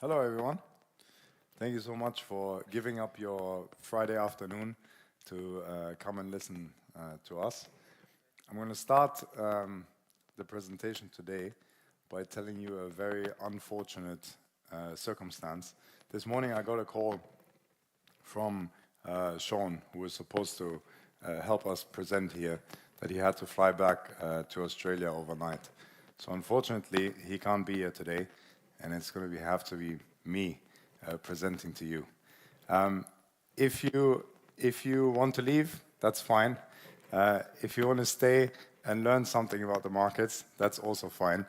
Hello, everyone. Thank you so much for giving up your Friday afternoon to come and listen to us. I'm going to start the presentation today by telling you a very unfortunate circumstance. This morning I got a call from Sean, who was supposed to help us present here, that he had to fly back to Australia overnight. So unfortunately, he can't be here today, and it's going to have to be me presenting to you. If you want to leave, that's fine. If you want to stay and learn something about the markets, that's also fine.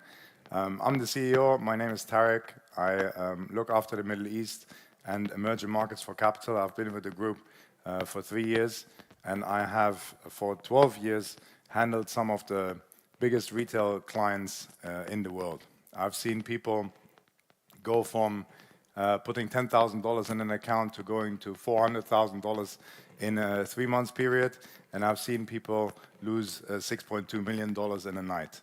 I'm the CEO. My name is Tarek. I look after the Middle East and emerging markets for Capital. I've been with the group for 3 years, and I have, for 12 years, handled some of the biggest retail clients in the world. I've seen people go from putting $10,000 in an account to going to $400,000 in a 3 month period, and I've seen people lose $6.2 million in a night.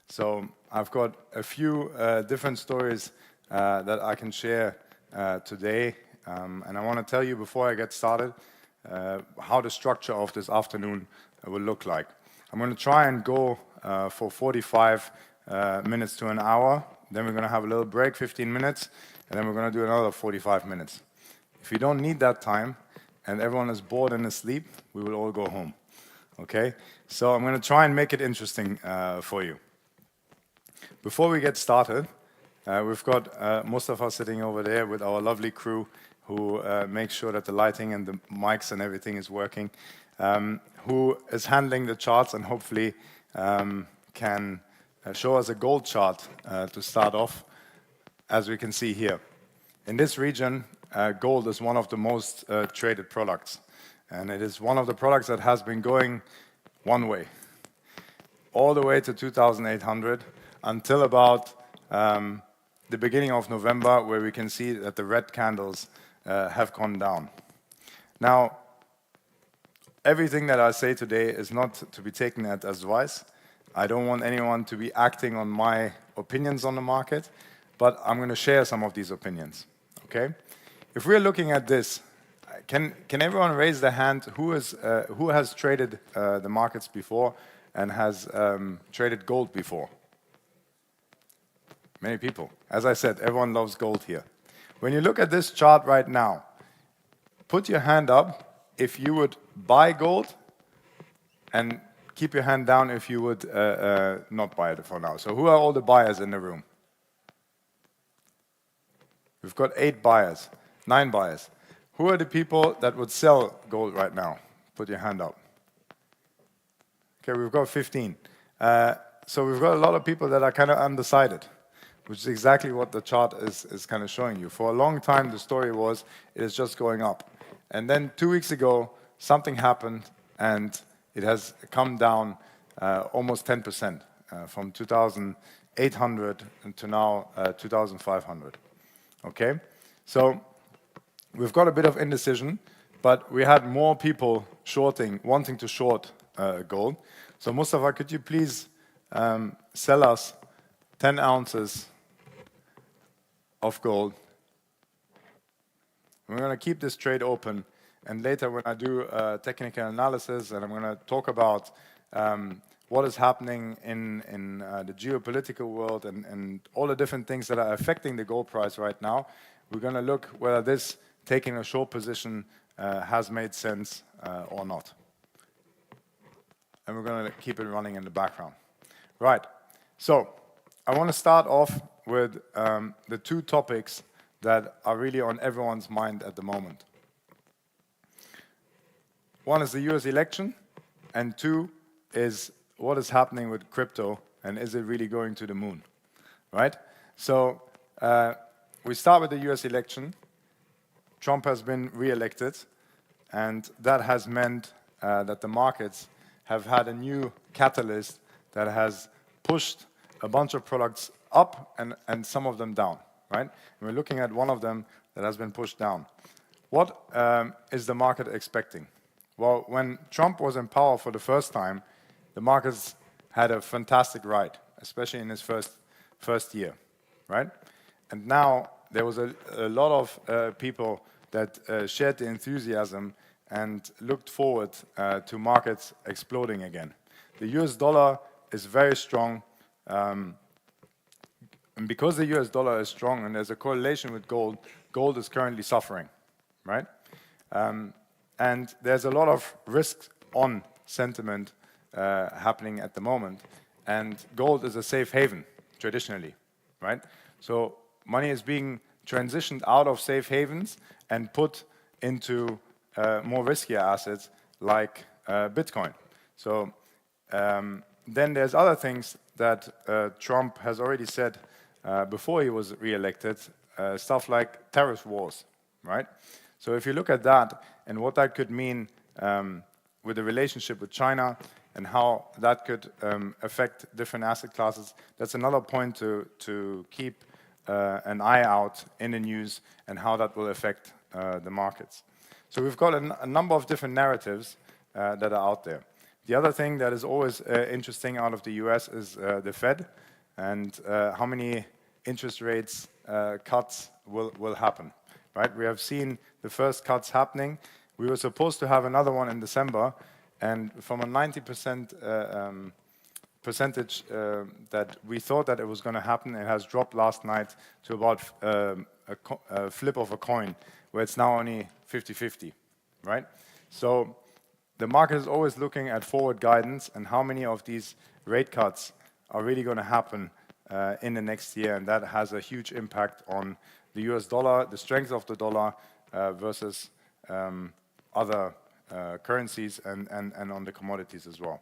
So I've got a few different stories that I can share today, and I want to tell you before I get started how the structure of this afternoon will look like. I'm going to try and go for 45 minutes to an hour. Then we're going to have a little break, 15 minutes, and then we're going to do another 45 minutes. If you don't need that time and everyone is bored and asleep, we will all go home. Okay? So I'm going to try and make it interesting for you. Before we get started, we've got Mustafa sitting over there with our lovely crew who makes sure that the lighting and the mics and everything is working, who is handling the charts and hopefully can show us a gold chart to start off, as we can see here. In this region, gold is one of the most traded products, and it is one of the products that has been going one way, all the way to 2,800 until about the beginning of November, where we can see that the red candles have gone down. Now, everything that I say today is not to be taken as advice. I don't want anyone to be acting on my opinions on the market, but I'm going to share some of these opinions, okay? If we're looking at this, can everyone raise their hand who has traded the markets before and has traded gold before? Many people. As I said, everyone loves gold here. When you look at this chart right now, put your hand up if you would buy gold, and keep your hand down if you would not buy it for now. So who are all the buyers in the room? We've got 8 buyers, 9 buyers. Who are the people that would sell gold right now? Put your hand up. Okay, we've got 15. So we've got a lot of people that are kind of undecided, which is exactly what the chart is kind of showing you. For a long time, the story was it is just going up. And then 2 weeks ago, something happened, and it has come down almost 10% from 2,800 to now 2,500. Okay, so we've got a bit of indecision, but we had more people wanting to short gold. So Mustafa, could you please sell us 10 ounces of gold? We're going to keep this trade open, and later when I do technical analysis and I'm going to talk about what is happening in the geopolitical world and all the different things that are affecting the gold price right now, we're going to look whether this taking a short position has made sense or not. And we're going to keep it running in the background. Right, so I want to start off with the 2 topics that are really on everyone's mind at the moment. One is the US election, and 2 is what is happening with crypto, and is it really going to the moon, right? So we start with the US election. Trump has been re-elected, and that has meant that the markets have had a new catalyst that has pushed a bunch of products up and some of them down, right? And we're looking at one of them that has been pushed down. What is the market expecting? Well, when Trump was in power for the first time, the markets had a fantastic ride, especially in his first year, right? And now there was a lot of people that shared the enthusiasm and looked forward to markets exploding again. The US dollar is very strong, and because the US dollar is strong and there's a correlation with gold, gold is currently suffering, right? And there's a lot of risk on sentiment happening at the moment, and gold is a safe haven, traditionally, right? So money is being transitioned out of safe havens and put into more riskier assets like Bitcoin. So then there's other things that Trump has already said before he was re-elected, stuff like tariff wars, right? So if you look at that and what that could mean with the relationship with China and how that could affect different asset classes, that's another point to keep an eye out in the news and how that will affect the markets. So we've got a number of different narratives that are out there. The other thing that is always interesting out of the US is the Fed and how many interest rates cuts will happen, right? We have seen the first cuts happening. We were supposed to have another one in December, and from a 90% percentage that we thought that it was going to happen, it has dropped last night to about a flip of a coin, where it's now only 50-50, right? So the market is always looking at forward guidance and how many of these rate cuts are really going to happen in the next year, and that has a huge impact on the US dollar, the strength of the dollar versus other currencies and on the commodities as well.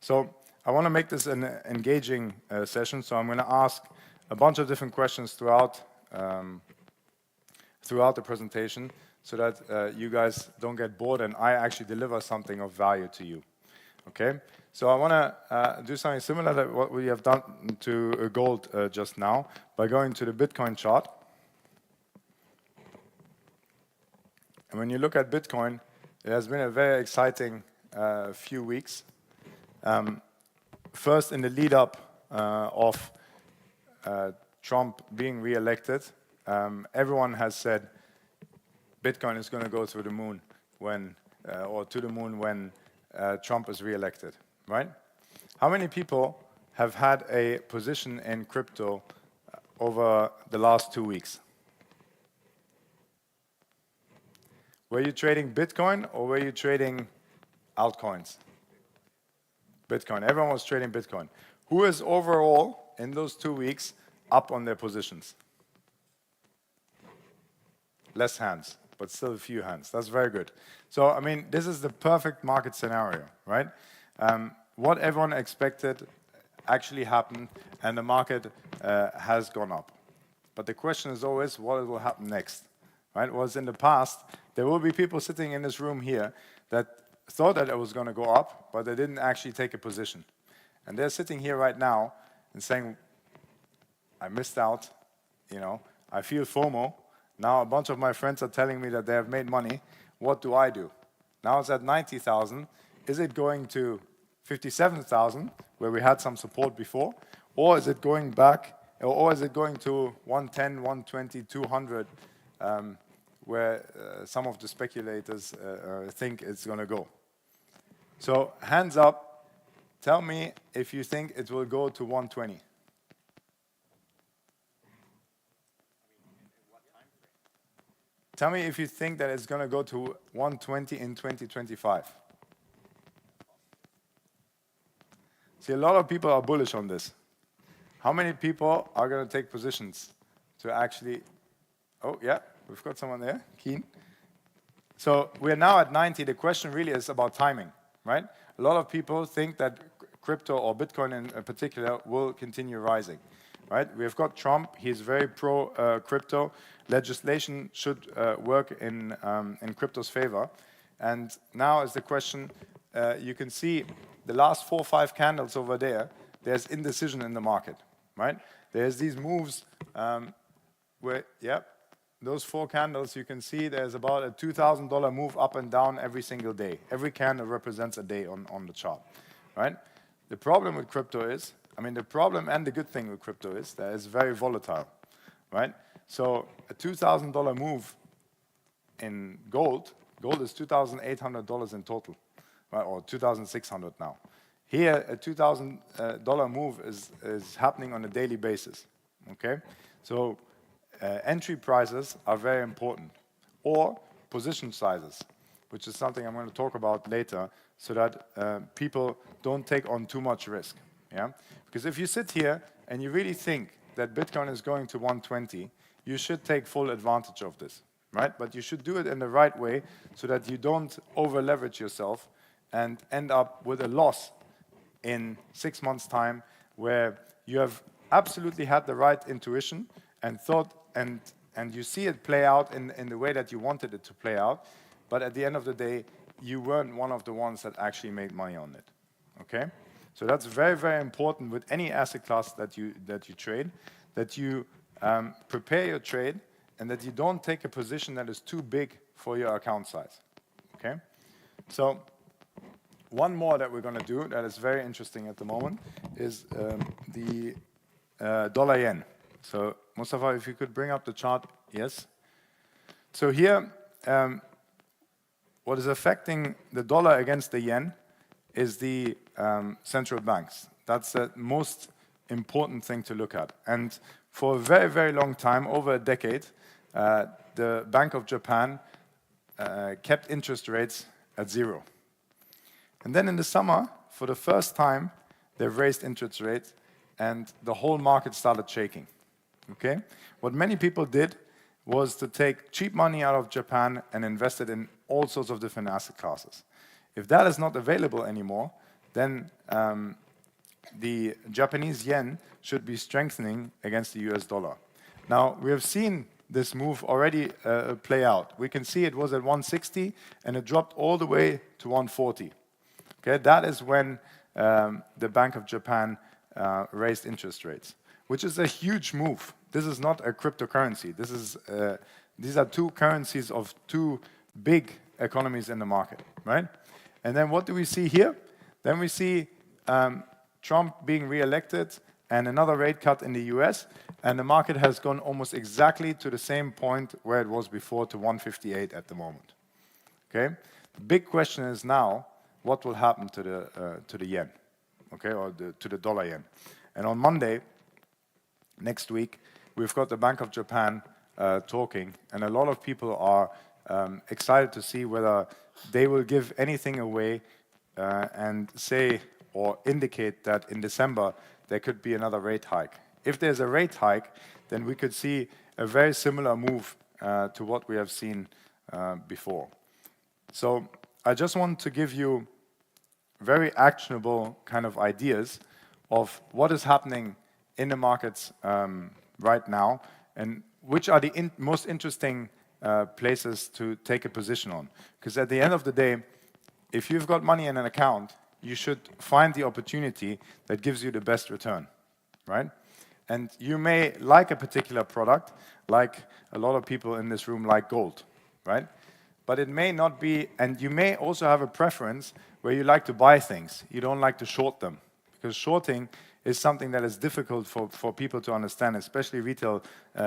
So I want to make this an engaging session, so I'm going to ask a bunch of different questions throughout the presentation so that you guys don't get bored and I actually deliver something of value to you. Okay? So I want to do something similar to what we have done to gold just now by going to the Bitcoin chart. And when you look at Bitcoin, it has been a very exciting few weeks. First, in the lead up of Trump being re-elected, everyone has said Bitcoin is going to go through the moon when, or to the moon when Trump is re-elected, right? How many people have had a position in crypto over the last 2 weeks? Were you trading Bitcoin or were you trading altcoins? Bitcoin. Everyone was trading Bitcoin. Who is overall, in those 2 weeks, up on their positions? Less hands, but still a few hands. That's very good. So, I mean, this is the perfect market scenario, right? What everyone expected actually happened, and the market has gone up. But the question is always, what will happen next? Right? Whereas in the past, there will be people sitting in this room here that thought that it was going to go up, but they didn't actually take a position. And they're sitting here right now and saying, I missed out, you know, I feel FOMO. Now a bunch of my friends are telling me that they have made money. What do I do? Now it's at 90,000. Is it going to 57,000, where we had some support before? Or is it going back, or is it going to 110, 120, 200, where some of the speculators think it's going to go? So hands up, tell me if you think it will go to 120. Tell me if you think that it's going to go to 120 in 2025. See, a lot of people are bullish on this. How many people are going to take positions to actually... Oh, yeah, we've got someone there, keen. So we're now at 90. The question really is about timing, right? A lot of people think that crypto, or Bitcoin in particular, will continue rising, right? We've got Trump. He's very pro-crypto. Legislation should work in crypto's favor. And now is the question, you can see the last 4 or 5 candles over there, there's indecision in the market, right? There's these moves where, yep, those 4 candles, you can see there's about a $2,000 move up and down every single day. Every candle represents a day on the chart, right? The problem with crypto is, I mean, the problem and the good thing with crypto is that it's very volatile, right? So a $2,000 move in gold is $2,800 in total, right? Or 2,600 now. Here, a $2,000 move is happening on a daily basis, okay? So entry prices are very important, or position sizes, which is something I'm going to talk about later, so that people don't take on too much risk, yeah? Because if you sit here and you really think that Bitcoin is going to 120, you should take full advantage of this, right? But you should do it in the right way so that you don't over-leverage yourself and end up with a loss in 6 months' time, where you have absolutely had the right intuition and thought, and you see it play out in the way that you wanted it to play out, but at the end of the day, you weren't one of the ones that actually made money on it, okay? So that's very, very important with any asset class that you trade, that you prepare your trade and that you don't take a position that is too big for your account size, okay? So one more that we're going to do that is very interesting at the moment is the dollar yen. So Mustafa, if you could bring up the chart, yes. So here, what is affecting the dollar against the yen is the central banks. That's the most important thing to look at. And for a very, very long time, over a decade, the Bank of Japan kept interest rates at 0. And then in the summer, for the first time, they've raised interest rates and the whole market started shaking, okay? What many people did was to take cheap money out of Japan and invest it in all sorts of different asset classes. If that is not available anymore, then the Japanese yen should be strengthening against the US dollar. Now, we have seen this move already play out. We can see it was at 160 and it dropped all the way to 140. Okay, that is when the Bank of Japan raised interest rates, which is a huge move. This is not a cryptocurrency. This is, these are two currencies of two big economies in the market, right? And then what do we see here? Then we see Trump being re-elected and another rate cut in the US, and the market has gone almost exactly to the same point where it was before, to 158 at the moment. Okay? The big question is now, what will happen to the yen, okay, or to the dollar yen? And on Monday, next week, we've got the Bank of Japan talking, and a lot of people are excited to see whether they will give anything away and say or indicate that in December there could be another rate hike. If there's a rate hike, then we could see a very similar move to what we have seen before. So I just want to give you very actionable kind of ideas of what is happening in the markets right now and which are the most interesting places to take a position on. Because at the end of the day, if you've got money in an account, you should find the opportunity that gives you the best return, right? And you may like a particular product, like a lot of people in this room like gold, right? But it may not be, and you may also have a preference where you like to buy things. You don't like to short them, because shorting is something that is difficult for people to understand, especially retail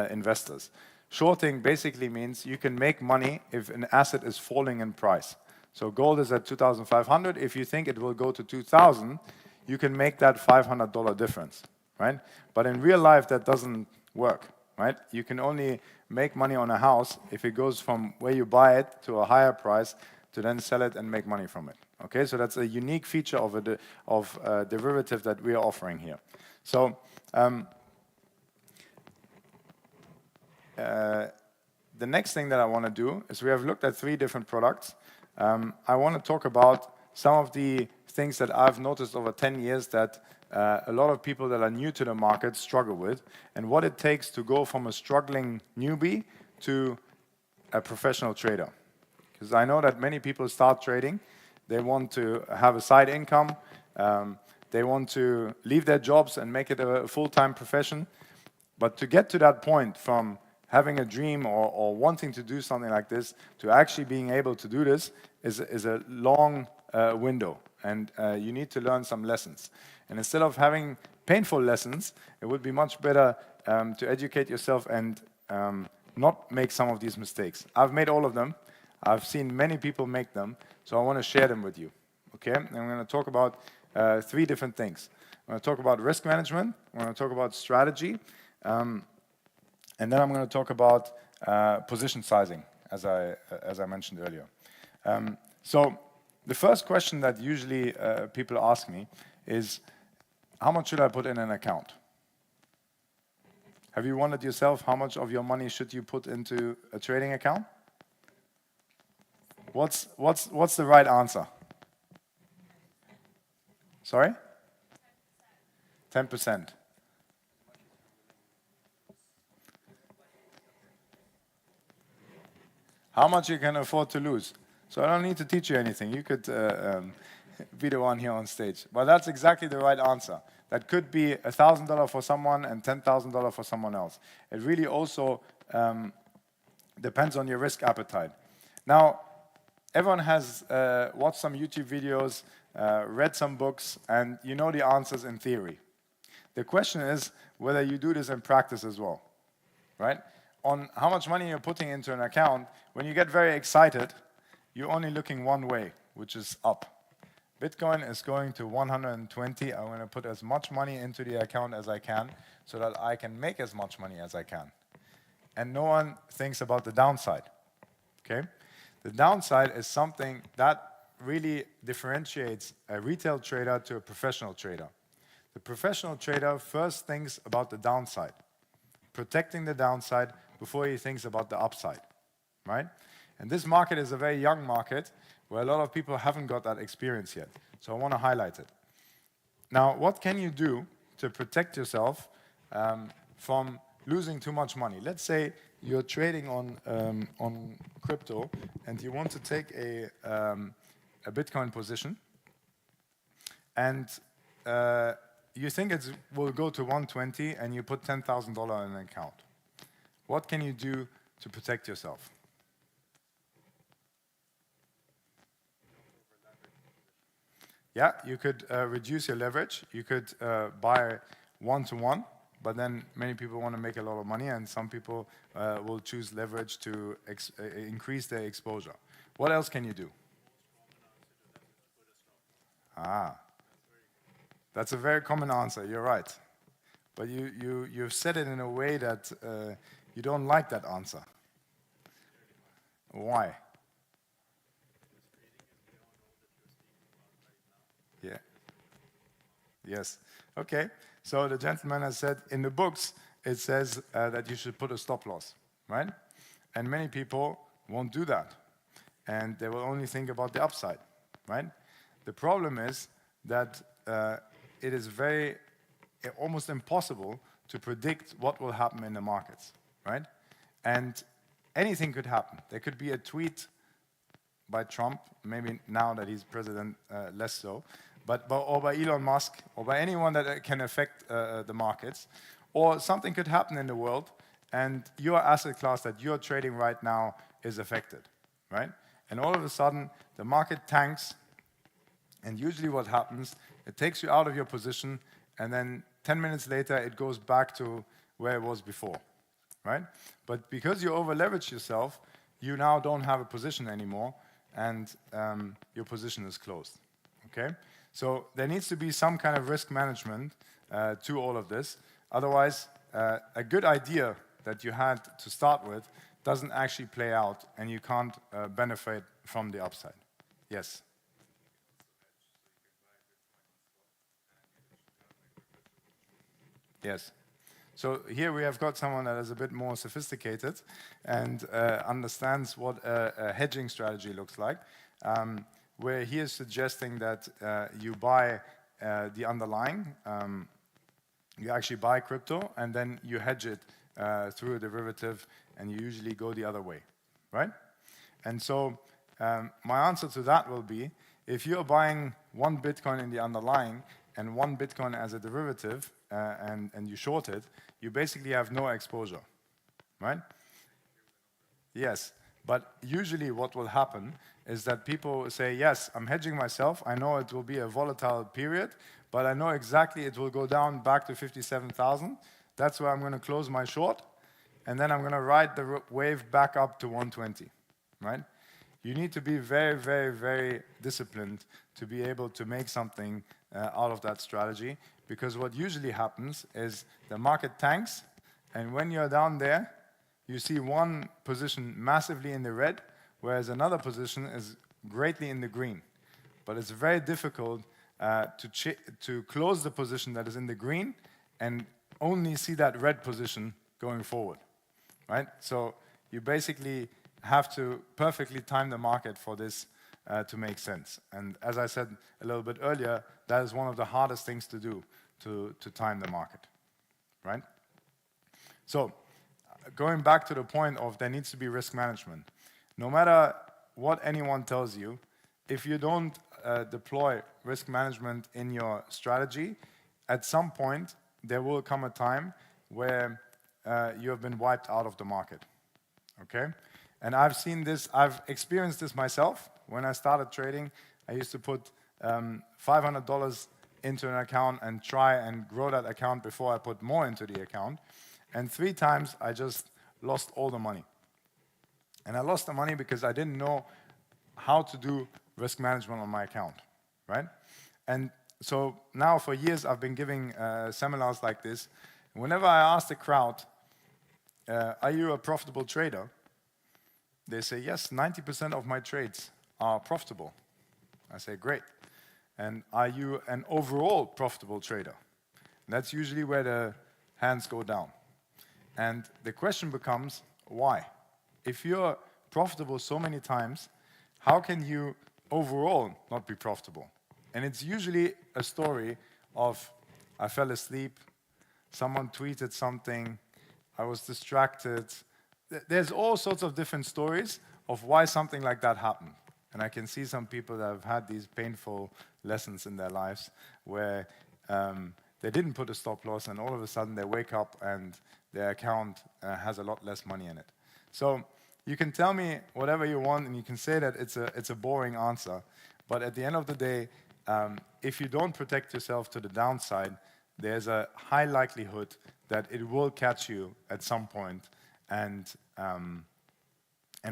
investors. Shorting basically means you can make money if an asset is falling in price. So gold is at 2,500. If you think it will go to 2,000, you can make that $500 difference, right? But in real life, that doesn't work, right? You can only make money on a house if it goes from where you buy it to a higher price to then sell it and make money from it. Okay, so that's a unique feature of a derivative that we are offering here. So the next thing that I want to do is we have looked at 3 different products. I want to talk about some of the things that I've noticed over 10 years that a lot of people that are new to the market struggle with, and what it takes to go from a struggling newbie to a professional trader. Because I know that many people start trading, they want to have a side income, they want to leave their jobs and make it a full-time profession. But to get to that point from having a dream or wanting to do something like this to actually being able to do this is a long window, and you need to learn some lessons. And instead of having painful lessons, it would be much better to educate yourself and not make some of these mistakes. I've made all of them. I've seen many people make them, so I want to share them with you. Okay? And I'm going to talk about 3 different things. I'm going to talk about risk management. I'm going to talk about strategy. And then I'm going to talk about position sizing, as I mentioned earlier. So the first question that usually people ask me is, how much should I put in an account? Have you wondered yourself how much of your money should you put into a trading account? What's the right answer? Sorry? 10%. How much you can afford to lose? So I don't need to teach you anything. You could be the one here on stage. But that's exactly the right answer. That could be $1,000 for someone and $10,000 for someone else. It really also depends on your risk appetite. Now, everyone has watched some YouTube videos, read some books, and you know the answers in theory. The question is whether you do this in practice as well, right? On how much money you're putting into an account, when you get very excited, you're only looking one way, which is up. Bitcoin is going to 120. I'm going to put as much money into the account as I can so that I can make as much money as I can. And no one thinks about the downside, okay? The downside is something that really differentiates a retail trader to a professional trader. The professional trader first thinks about the downside, protecting the downside before he thinks about the upside, right? And this market is a very young market where a lot of people haven't got that experience yet. So I want to highlight it. Now, what can you do to protect yourself from losing too much money? Let's say you're trading on crypto and you want to take a Bitcoin position and you think it will go to 120 and you put $10,000 in an account. What can you do to protect yourself? Yeah, you could reduce your leverage. You could buy one-to-one, but then many people want to make a lot of money, and some people will choose leverage to increase their exposure. What else can you do? Ah, that's a very common answer. You're right, but you've said it in a way that you don't like that answer. Why? Yeah. Yes. Okay. So the gentleman has said in the books it says that you should put a stop loss, right? And many people won't do that, and they will only think about the upside, right? The problem is that it is almost impossible to predict what will happen in the markets, right? And anything could happen. There could be a tweet by Trump, maybe now that he's president, less so, or by Elon Musk, or by anyone that can affect the markets, or something could happen in the world, and your asset class that you're trading right now is affected, right? And all of a sudden, the market tanks, and usually what happens, it takes you out of your position, and then 10 minutes later, it goes back to where it was before, right? But because you over-leveraged yourself, you now don't have a position anymore, and your position is closed, okay? So there needs to be some kind of risk management to all of this. Otherwise, a good idea that you had to start with doesn't actually play out, and you can't benefit from the upside. Yes? Yes. So here we have got someone that is a bit more sophisticated and understands what a hedging strategy looks like, where he is suggesting that you buy the underlying, you actually buy crypto, and then you hedge it through a derivative, and you usually go the other way, right? And so my answer to that will be, if you're buying one Bitcoin in the underlying and one Bitcoin as a derivative, and you short it, you basically have no exposure, right? Yes, but usually what will happen is that people say, yes, I'm hedging myself, I know it will be a volatile period, but I know exactly it will go down back to 57,000, that's where I'm going to close my short, and then I'm going to ride the wave back up to 120, right? You need to be very, very, very disciplined to be able to make something out of that strategy, because what usually happens is the market tanks, and when you're down there, you see one position massively in the red, whereas another position is greatly in the green. But it's very difficult to close the position that is in the green and only see that red position going forward, right? So you basically have to perfectly time the market for this to make sense. And as I said a little bit earlier, that is one of the hardest things to do, to time the market, right? So going back to the point of there needs to be risk management. No matter what anyone tells you, if you don't deploy risk management in your strategy, at some point there will come a time where you have been wiped out of the market, okay? And I've seen this, I've experienced this myself. When I started trading, I used to put $500 into an account and try and grow that account before I put more into the account. And 3 times I just lost all the money. And I lost the money because I didn't know how to do risk management on my account, right? And so now for years I've been giving seminars like this. Whenever I ask the crowd, are you a profitable trader? They say, yes, 90% of my trades are profitable. I say, great. And are you an overall profitable trader? And that's usually where the hands go down. And the question becomes, why? If you're profitable so many times, how can you overall not be profitable? And it's usually a story of, I fell asleep, someone tweeted something, I was distracted. There's all sorts of different stories of why something like that happened. And I can see some people that have had these painful lessons in their lives where they didn't put a stop loss and all of a sudden they wake up and their account has a lot less money in it. So you can tell me whatever you want and you can say that it's a boring answer. But at the end of the day, if you don't protect yourself to the downside, there's a high likelihood that it will catch you at some point and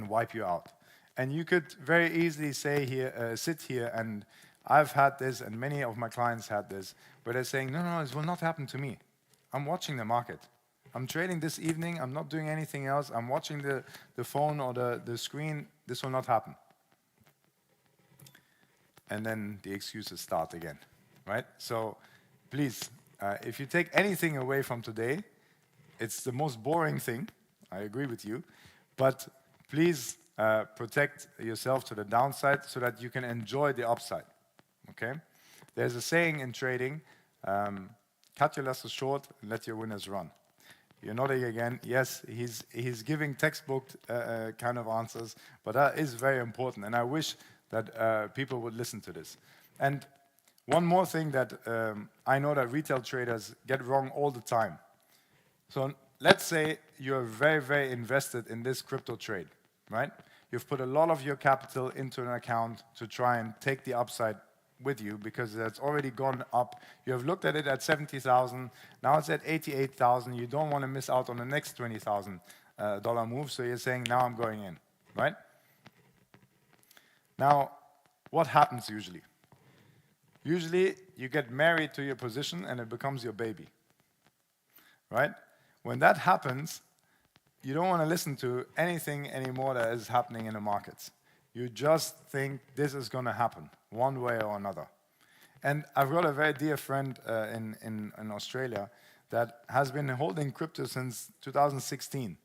wipe you out. And you could very easily say here, sit here, and I've had this, and many of my clients had this, where they're saying, no, this will not happen to me. I'm watching the market. I'm trading this evening, I'm not doing anything else, I'm watching the phone or the screen, this will not happen. And then the excuses start again, right? So please, if you take anything away from today, it's the most boring thing, I agree with you, but please protect yourself to the downside so that you can enjoy the upside, okay? There's a saying in trading, cut your losses short and let your winners run. You're nodding again. Yes, he's giving textbook kind of answers, but that is very important, and I wish that people would listen to this. And one more thing that I know that retail traders get wrong all the time. So let's say you're very, very invested in this crypto trade, right? You've put a lot of your capital into an account to try and take the upside with you because it's already gone up. You have looked at it at 70,000, now it's at 88,000. You don't want to miss out on the next $20,000 move, so you're saying, now I'm going in, right? Now, what happens usually? Usually, you get married to your position and it becomes your baby, right? When that happens, you don't want to listen to anything anymore that is happening in the markets. You just think this is going to happen one way or another. And I've got a very dear friend in Australia that has been holding crypto since 2016.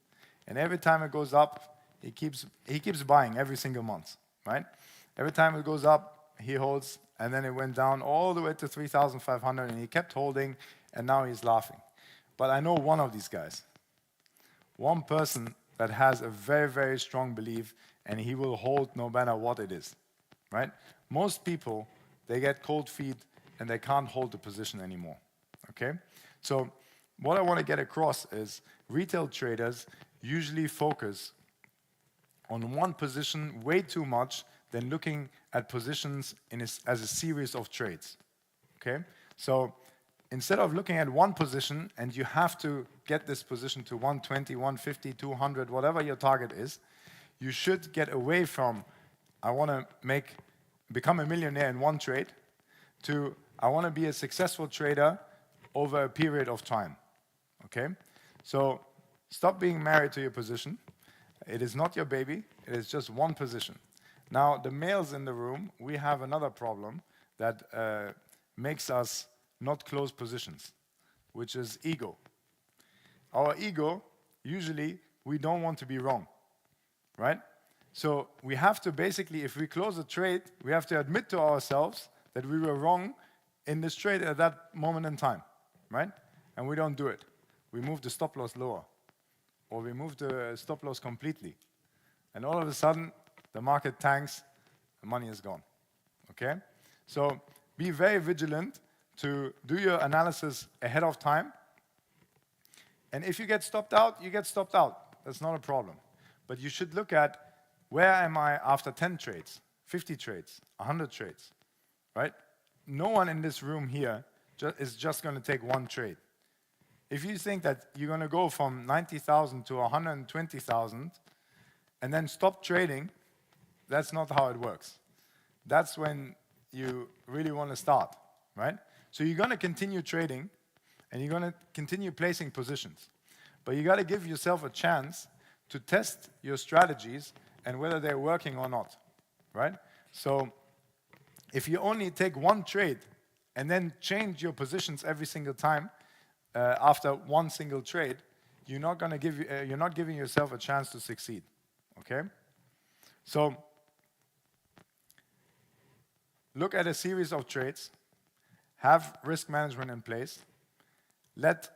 And every time it goes up, he keeps buying every single month, right? Every time it goes up, he holds, and then it went down all the way to 3,500, and he kept holding, and now he's laughing. But I know one of these guys, one person that has a very, very strong belief, and he will hold no matter what it is, right? Most people, they get cold feet, and they can't hold the position anymore, okay? So what I want to get across is retail traders usually focus on one position way too much than looking at positions as a series of trades, okay? So instead of looking at one position and you have to get this position to 120, 150, 200, whatever your target is, you should get away from, I want to become a millionaire in one trade, to I want to be a successful trader over a period of time. Okay? So stop being married to your position. It is not your baby. It is just one position. Now, the males in the room, we have another problem that makes us not close positions, which is ego. Our ego, usually, we don't want to be wrong, right? So we have to basically, if we close a trade, we have to admit to ourselves that we were wrong in this trade at that moment in time, right? And we don't do it. We move the stop loss lower, or we move the stop loss completely. And all of a sudden, the market tanks, the money is gone, okay? So be very vigilant to do your analysis ahead of time. And if you get stopped out, you get stopped out. That's not a problem. But you should look at, where am I after 10 trades, 50 trades, 100 trades, right? No one in this room here is just going to take one trade. If you think that you're going to go from 90,000 to 120,000 and then stop trading, that's not how it works. That's when you really want to start, right? So you're going to continue trading, and you're going to continue placing positions. But you got to give yourself a chance to test your strategies and whether they're working or not, right? So if you only take one trade and then change your positions every single time after one single trade, you're not giving yourself a chance to succeed, okay? So look at a series of trades, have risk management in place, let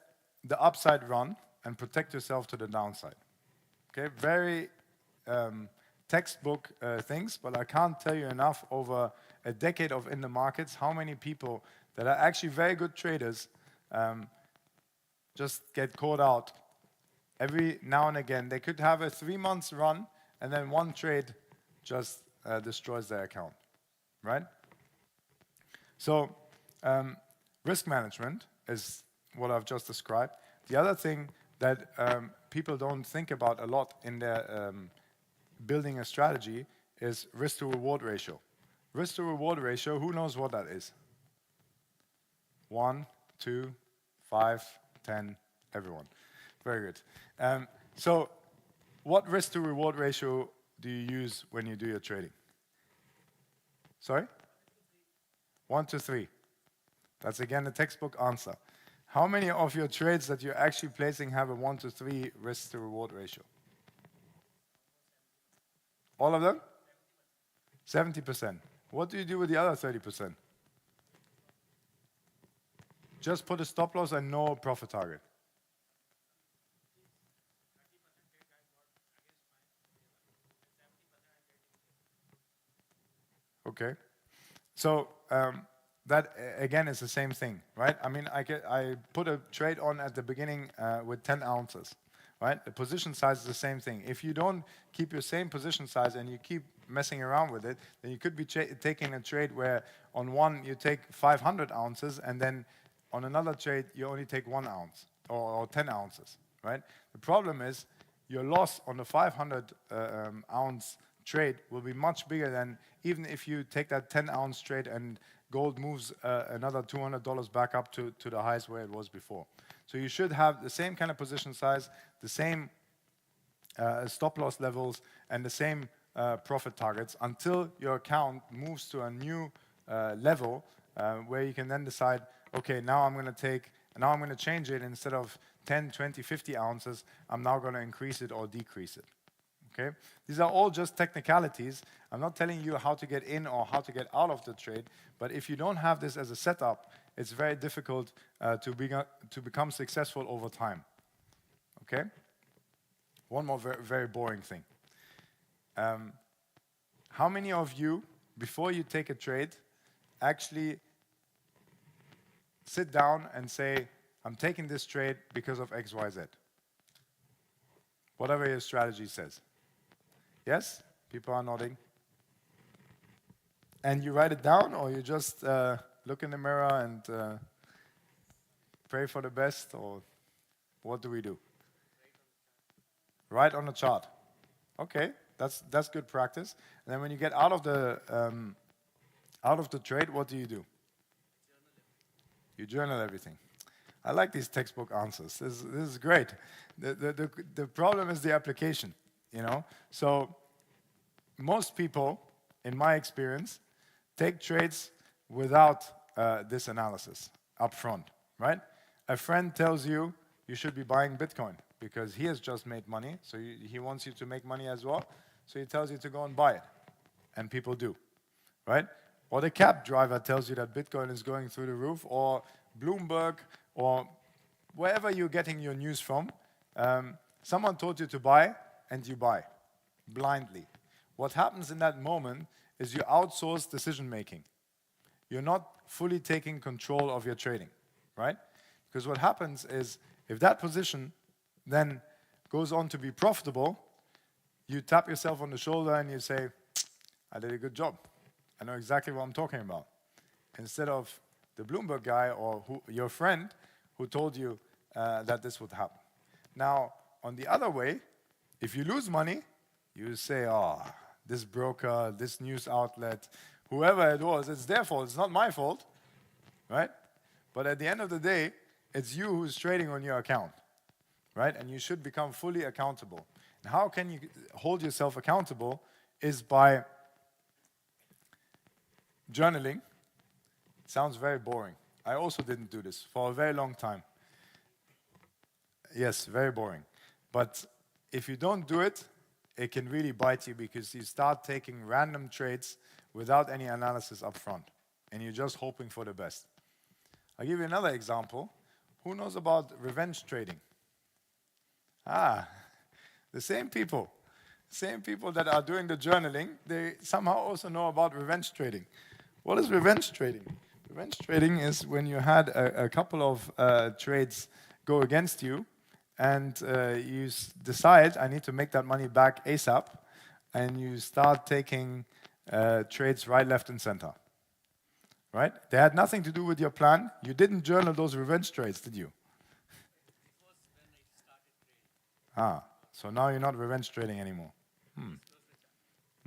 the upside run, and protect yourself to the downside. Okay, very textbook things, but I can't tell you enough over a decade of in the markets how many people that are actually very good traders just get caught out every now and again. They could have a 3 months run, and then one trade just destroys their account, right? So risk management is what I've just described. The other thing that people don't think about a lot in their building a strategy is risk to reward ratio. Risk to reward ratio, who knows what that is? 1, 2, 5, 10, everyone. Very good. So what risk to reward ratio do you use when you do your trading? Sorry? 1 to 3. That's again the textbook answer. How many of your trades that you're actually placing have a 1 to 3 risk to reward ratio? All of them? 70%. What do you do with the other 30%? Just put a stop loss and no profit target. Okay. So that again is the same thing, right? I mean, I put a trade on at the beginning with 10 ounces, right? The position size is the same thing. If you don't keep your same position size and you keep messing around with it, then you could be taking a trade where on one you take 500 ounces and then on another trade you only take 1 ounce or 10 ounces, right? The problem is your loss on the 500 ounce trade will be much bigger than even if you take that 10 ounce trade and gold moves another $200 back up to the highs where it was before. So you should have the same kind of position size, the same stop loss levels, and the same profit targets until your account moves to a new level where you can then decide, okay, now I'm going to change it. Instead of 10, 20, 50 ounces, I'm now going to increase it or decrease it. Okay? These are all just technicalities. I'm not telling you how to get in or how to get out of the trade, but if you don't have this as a setup, it's very difficult to become successful over time. Okay? One more very boring thing. How many of you, before you take a trade, actually sit down and say, I'm taking this trade because of X, Y, Z? Whatever your strategy says. Yes? People are nodding. And you write it down, or you just look in the mirror and pray for the best, or what do we do? Right on the chart. Okay, that's good practice. And then when you get out of the trade, what do? You journal everything. I like these textbook answers. This is great. The problem is the application, you know. So most people, in my experience, take trades without this analysis up front, right? A friend tells you you should be buying Bitcoin because he has just made money, so he wants you to make money as well, so he tells you to go and buy it, and people do, right? Or the cab driver tells you that Bitcoin is going through the roof, or Bloomberg, or wherever you're getting your news from, someone told you to buy, and you buy, blindly. What happens in that moment is you outsource decision-making. You're not fully taking control of your trading, right? Because what happens is, if that position then goes on to be profitable, you tap yourself on the shoulder and you say, I did a good job. I know exactly what I'm talking about. Instead of the Bloomberg guy or your friend who told you that this would happen. Now, on the other way, if you lose money, you say, oh, this broker, this news outlet, whoever it was, it's their fault. It's not my fault, right? But at the end of the day, it's you who's trading on your account, right? And you should become fully accountable. And how can you hold yourself accountable is by journaling. It sounds very boring. I also didn't do this for a very long time. Yes, very boring. But if you don't do it, it can really bite you because you start taking random trades without any analysis up front. And you're just hoping for the best. I'll give you another example. Who knows about revenge trading? The same people that are doing the journaling, they somehow also know about revenge trading. What is revenge trading? Revenge trading is when you had a couple of trades go against you, and you decide, I need to make that money back ASAP, and you start taking trades right, left, and center. Right? They had nothing to do with your plan. You didn't journal those revenge trades, did you? So now you're not revenge trading anymore.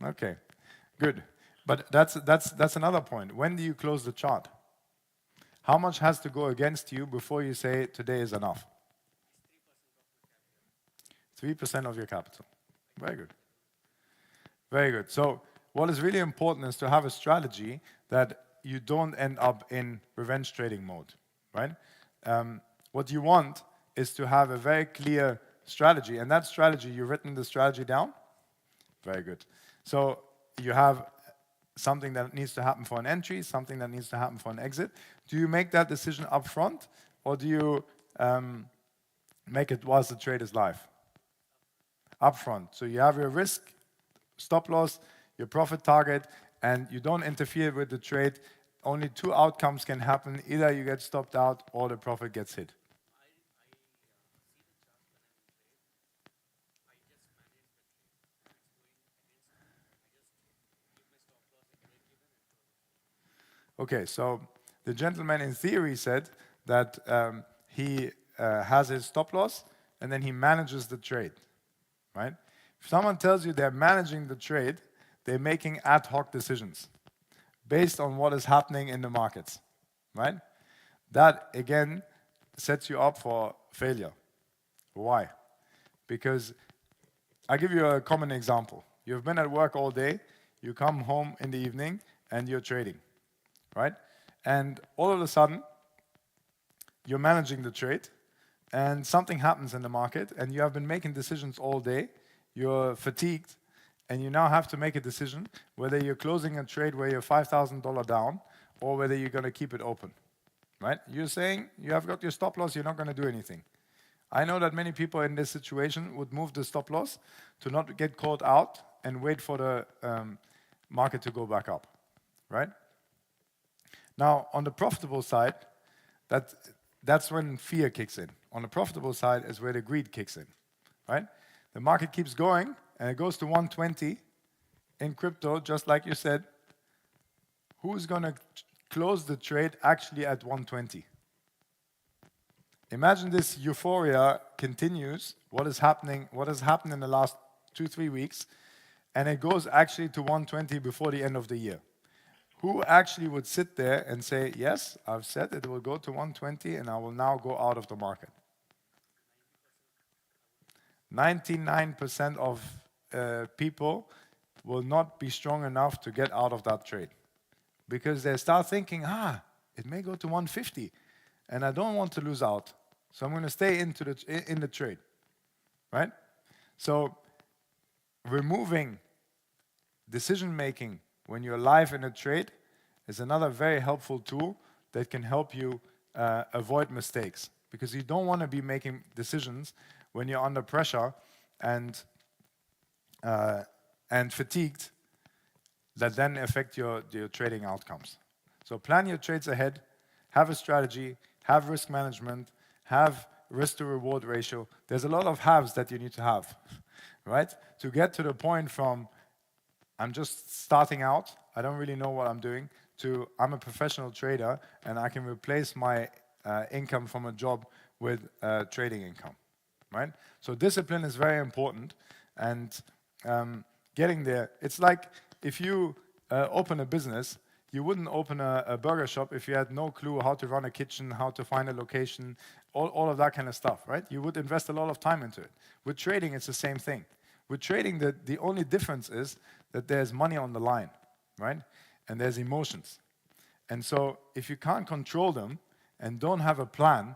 Okay, good. But that's another point. When do you close the chart? How much has to go against you before you say today is enough? 3% of your capital. Very good. Very good. So what is really important is to have a strategy that you don't end up in revenge trading mode, right? What you want is to have a very clear strategy, and that strategy, you've written the strategy down? Very good. So you have something that needs to happen for an entry, something that needs to happen for an exit. Do you make that decision up front, or do you make it whilst the trade is live? Up front. So you have your risk, stop loss, your profit target, and you don't interfere with the trade. Only two outcomes can happen. Either you get stopped out or the profit gets hit. Okay, so the gentleman in theory said that he has his stop loss and then he manages the trade, right? If someone tells you they're managing the trade, they're making ad hoc decisions based on what is happening in the markets, right? That, again, sets you up for failure. Why? Because I'll give you a common example. You've been at work all day, you come home in the evening, and you're trading, right? And all of a sudden, you're managing the trade, and something happens in the market, and you have been making decisions all day, you're fatigued, and you now have to make a decision whether you're closing a trade where you're $5,000 down or whether you're going to keep it open, right? You're saying you have got your stop loss, you're not going to do anything. I know that many people in this situation would move the stop loss to not get caught out and wait for the market to go back up, right? Now, on the profitable side, that's when fear kicks in. On the profitable side is where the greed kicks in, right? The market keeps going, and it goes to 120 in crypto, just like you said. Who's going to close the trade actually at 120? imagine this euphoria continues. What has happened in the last 2-3 weeks, and it goes actually to 120 before the end of the year. Who actually would sit there and say, yes, I've said it will go to 120 and I will now go out of the market? 99% of people will not be strong enough to get out of that trade, because they start thinking, it may go to 150 and I don't want to lose out, so I'm going to stay in the trade, right? So removing decision making when you're live in a trade is another very helpful tool that can help you avoid mistakes, because you don't want to be making decisions when you're under pressure and fatigued, that then affect your trading outcomes. So plan your trades ahead, have a strategy, have risk management, have risk to reward ratio. There's a lot of haves that you need to have, right? To get to the point from I'm just starting out, I don't really know what I'm doing, to I'm a professional trader and I can replace my income from a job with trading income, right? So discipline is very important, and getting there, it's like if you open a business, you wouldn't open a burger shop if you had no clue how to run a kitchen, how to find a location, all of that kind of stuff, right? You would invest a lot of time into it. With trading, it's the same thing. With trading, the only difference is that there's money on the line, right? And there's emotions. And so if you can't control them and don't have a plan,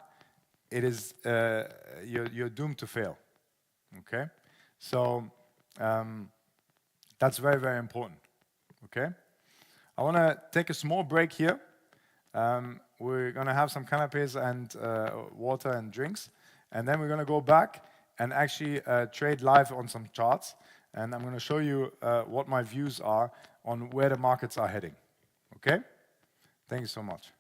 it is you're doomed to fail, okay? So that's very, very important, okay? I want to take a small break here. We're going to have some canapes and water and drinks, and then we're going to go back and actually trade live on some charts, and I'm going to show you what my views are on where the markets are heading, okay? Thank you so much.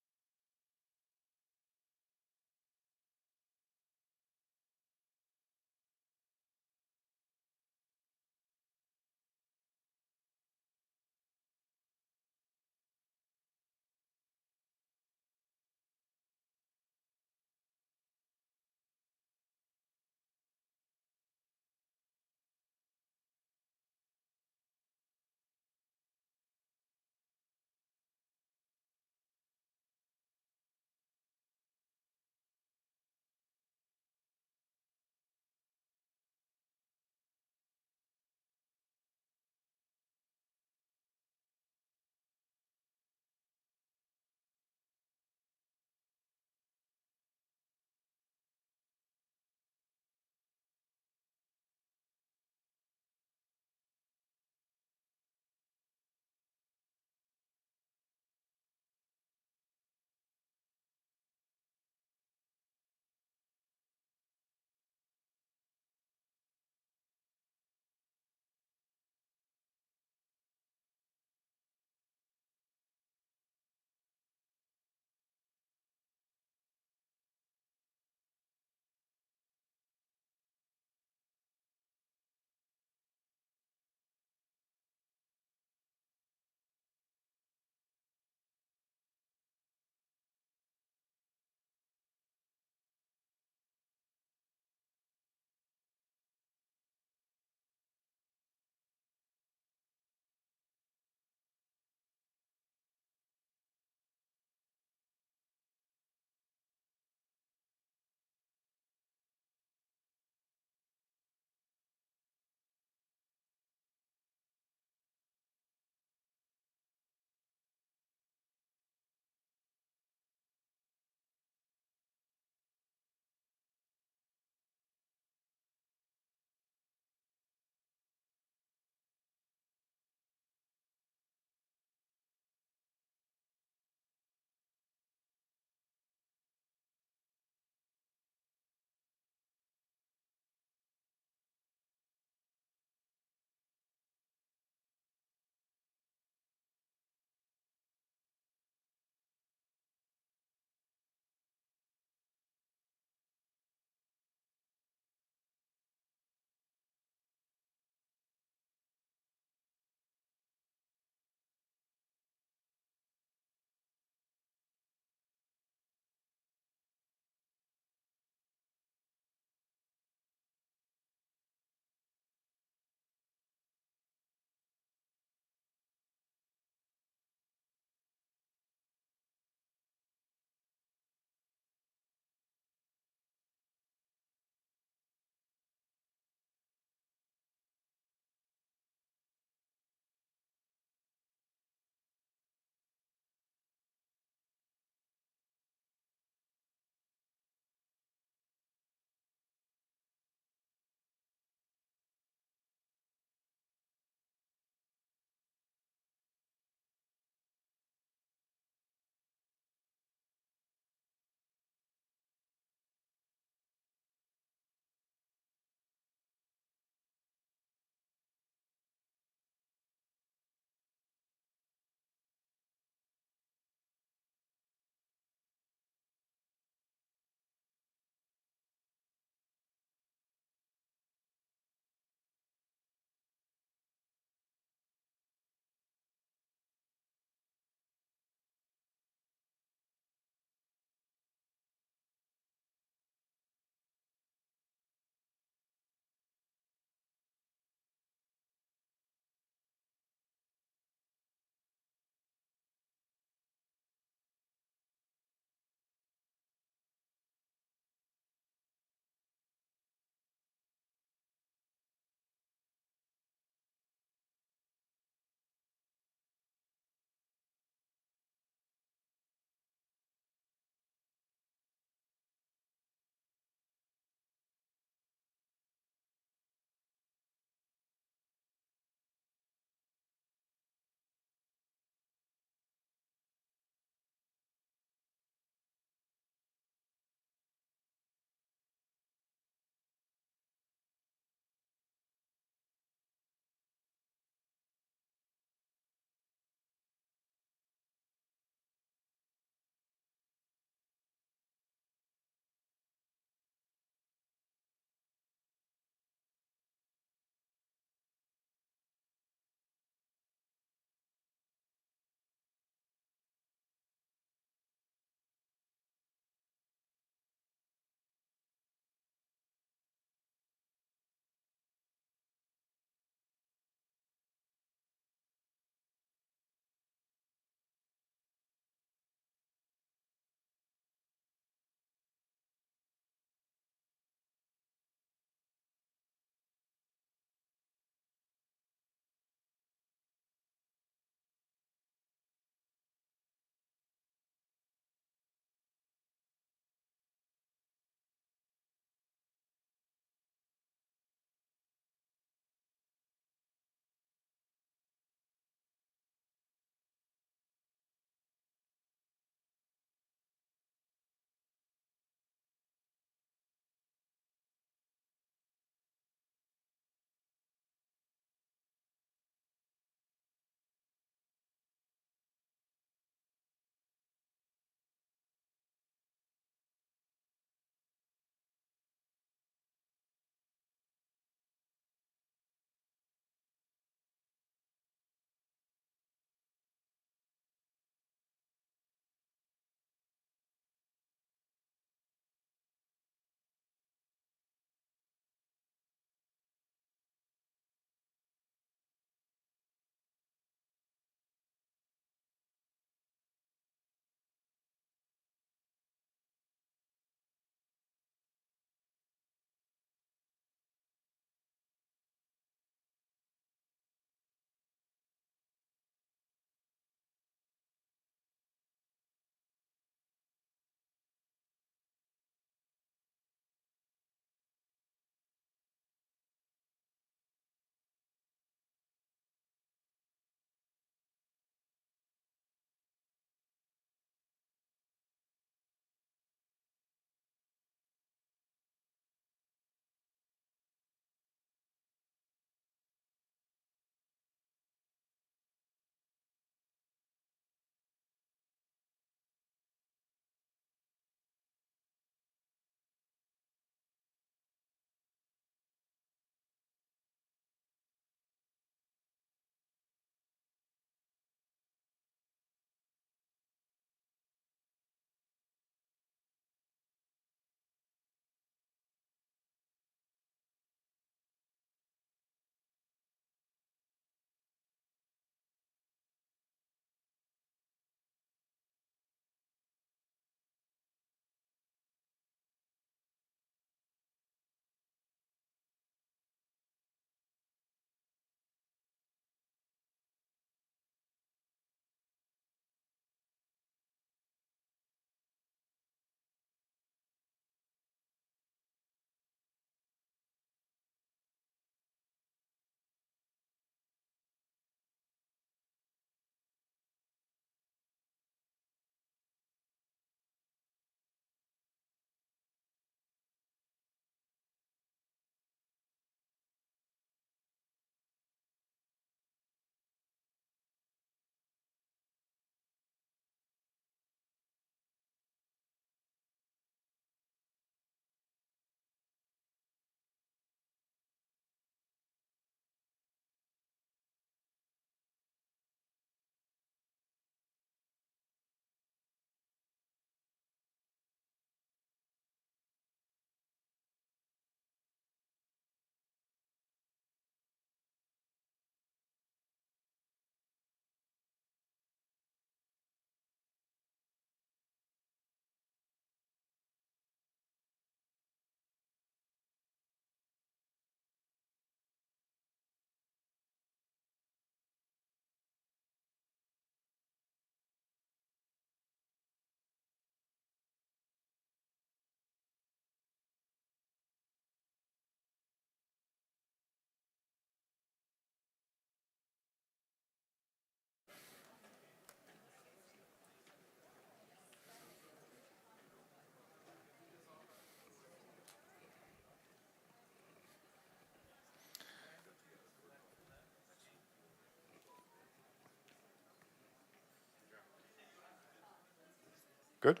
Good?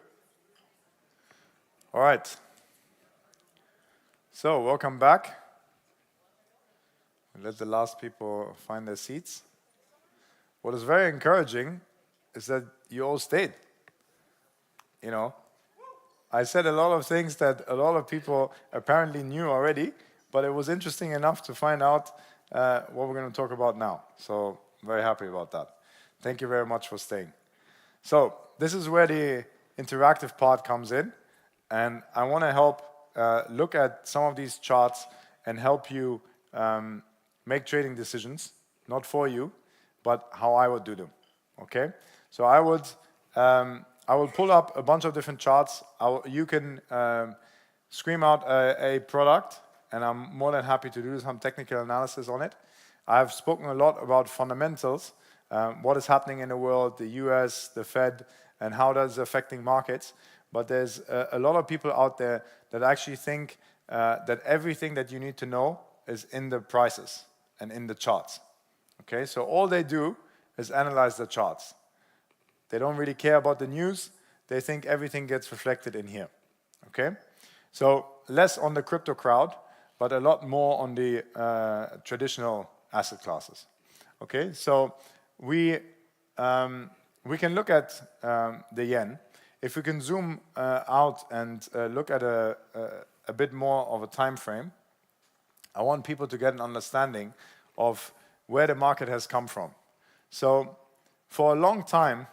All right. So, welcome back. Let the last people find their seats. What is very encouraging is that you all stayed. You know, I said a lot of things that a lot of people apparently knew already, but it was interesting enough to find out what we're going to talk about now. So, I'm very happy about that. Thank you very much for staying. So, this is where the interactive part comes in, and I want to help look at some of these charts and help you make trading decisions, not for you, but how I would do them, okay? So I will pull up a bunch of different charts. You can scream out a product, and I'm more than happy to do some technical analysis on it. I've spoken a lot about fundamentals, what is happening in the world, the US, the Fed, and how that is affecting markets. But there's a lot of people out there that actually think that everything that you need to know is in the prices and in the charts. Okay, so all they do is analyze the charts. They don't really care about the news. They think everything gets reflected in here. Okay, so less on the crypto crowd, but a lot more on the traditional asset classes. Okay, so we can look at the yen. If we can zoom out and look at a bit more of a time frame, I want people to get an understanding of where the market has come from. So for a long time,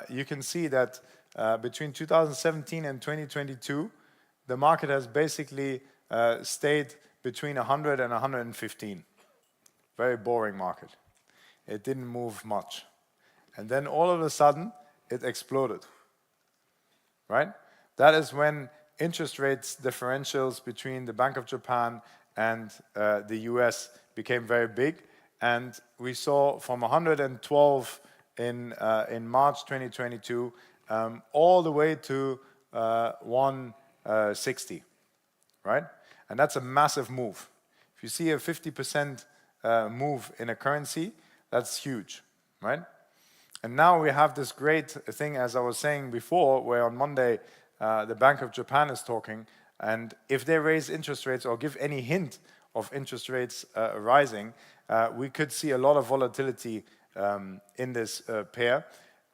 you can see that between 2017 and 2022, the market has basically stayed between 100 and 115. Very boring market. It didn't move much. And then all of a sudden, it exploded. Right? That is when interest rates differentials between the Bank of Japan and the US became very big. And we saw from 112 in March 2022 all the way to 160, right? And that's a massive move. If you see a 50% move in a currency, that's huge, right? And now we have this great thing, as I was saying before, where on Monday the Bank of Japan is talking, and if they raise interest rates or give any hint of interest rates rising, we could see a lot of volatility in this pair.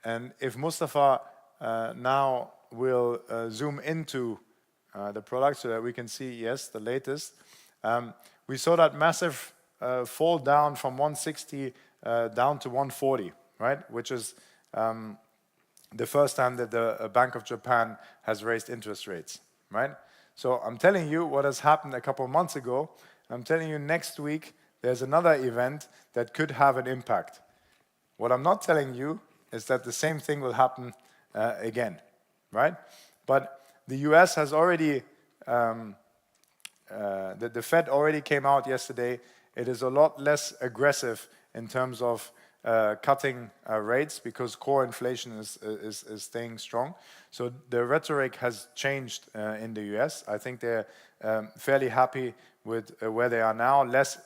And if Mustafa now will zoom into the product so that we can see, yes, the latest, we saw that massive fall down from 160 down to 140, right? Which is the first time that the Bank of Japan has raised interest rates, right? So I'm telling you what has happened a couple of months ago. I'm telling you next week there's another event that could have an impact. What I'm not telling you is that the same thing will happen again, right? But the US has already, the Fed already came out yesterday. It is a lot less aggressive in terms of cutting rates because core inflation is staying strong. So the rhetoric has changed in the US. I think they're fairly happy with where they are now, less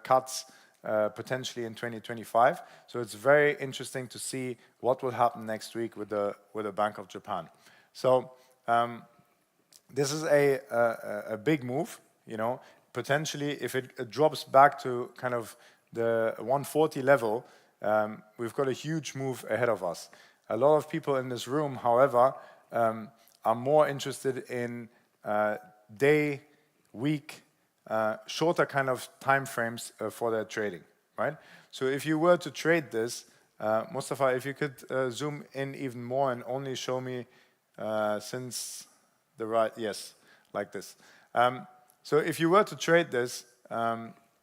cuts potentially in 2025. So it's very interesting to see what will happen next week with the Bank of Japan. So this is a big move, you know. Potentially, if it drops back to kind of the 140 level, we've got a huge move ahead of us. A lot of people in this room, however, are more interested in day, week, shorter kind of time frames for their trading, right? So if you were to trade this, Mustafa, if you could zoom in even more and only show me since the right, yes, like this. So if you were to trade this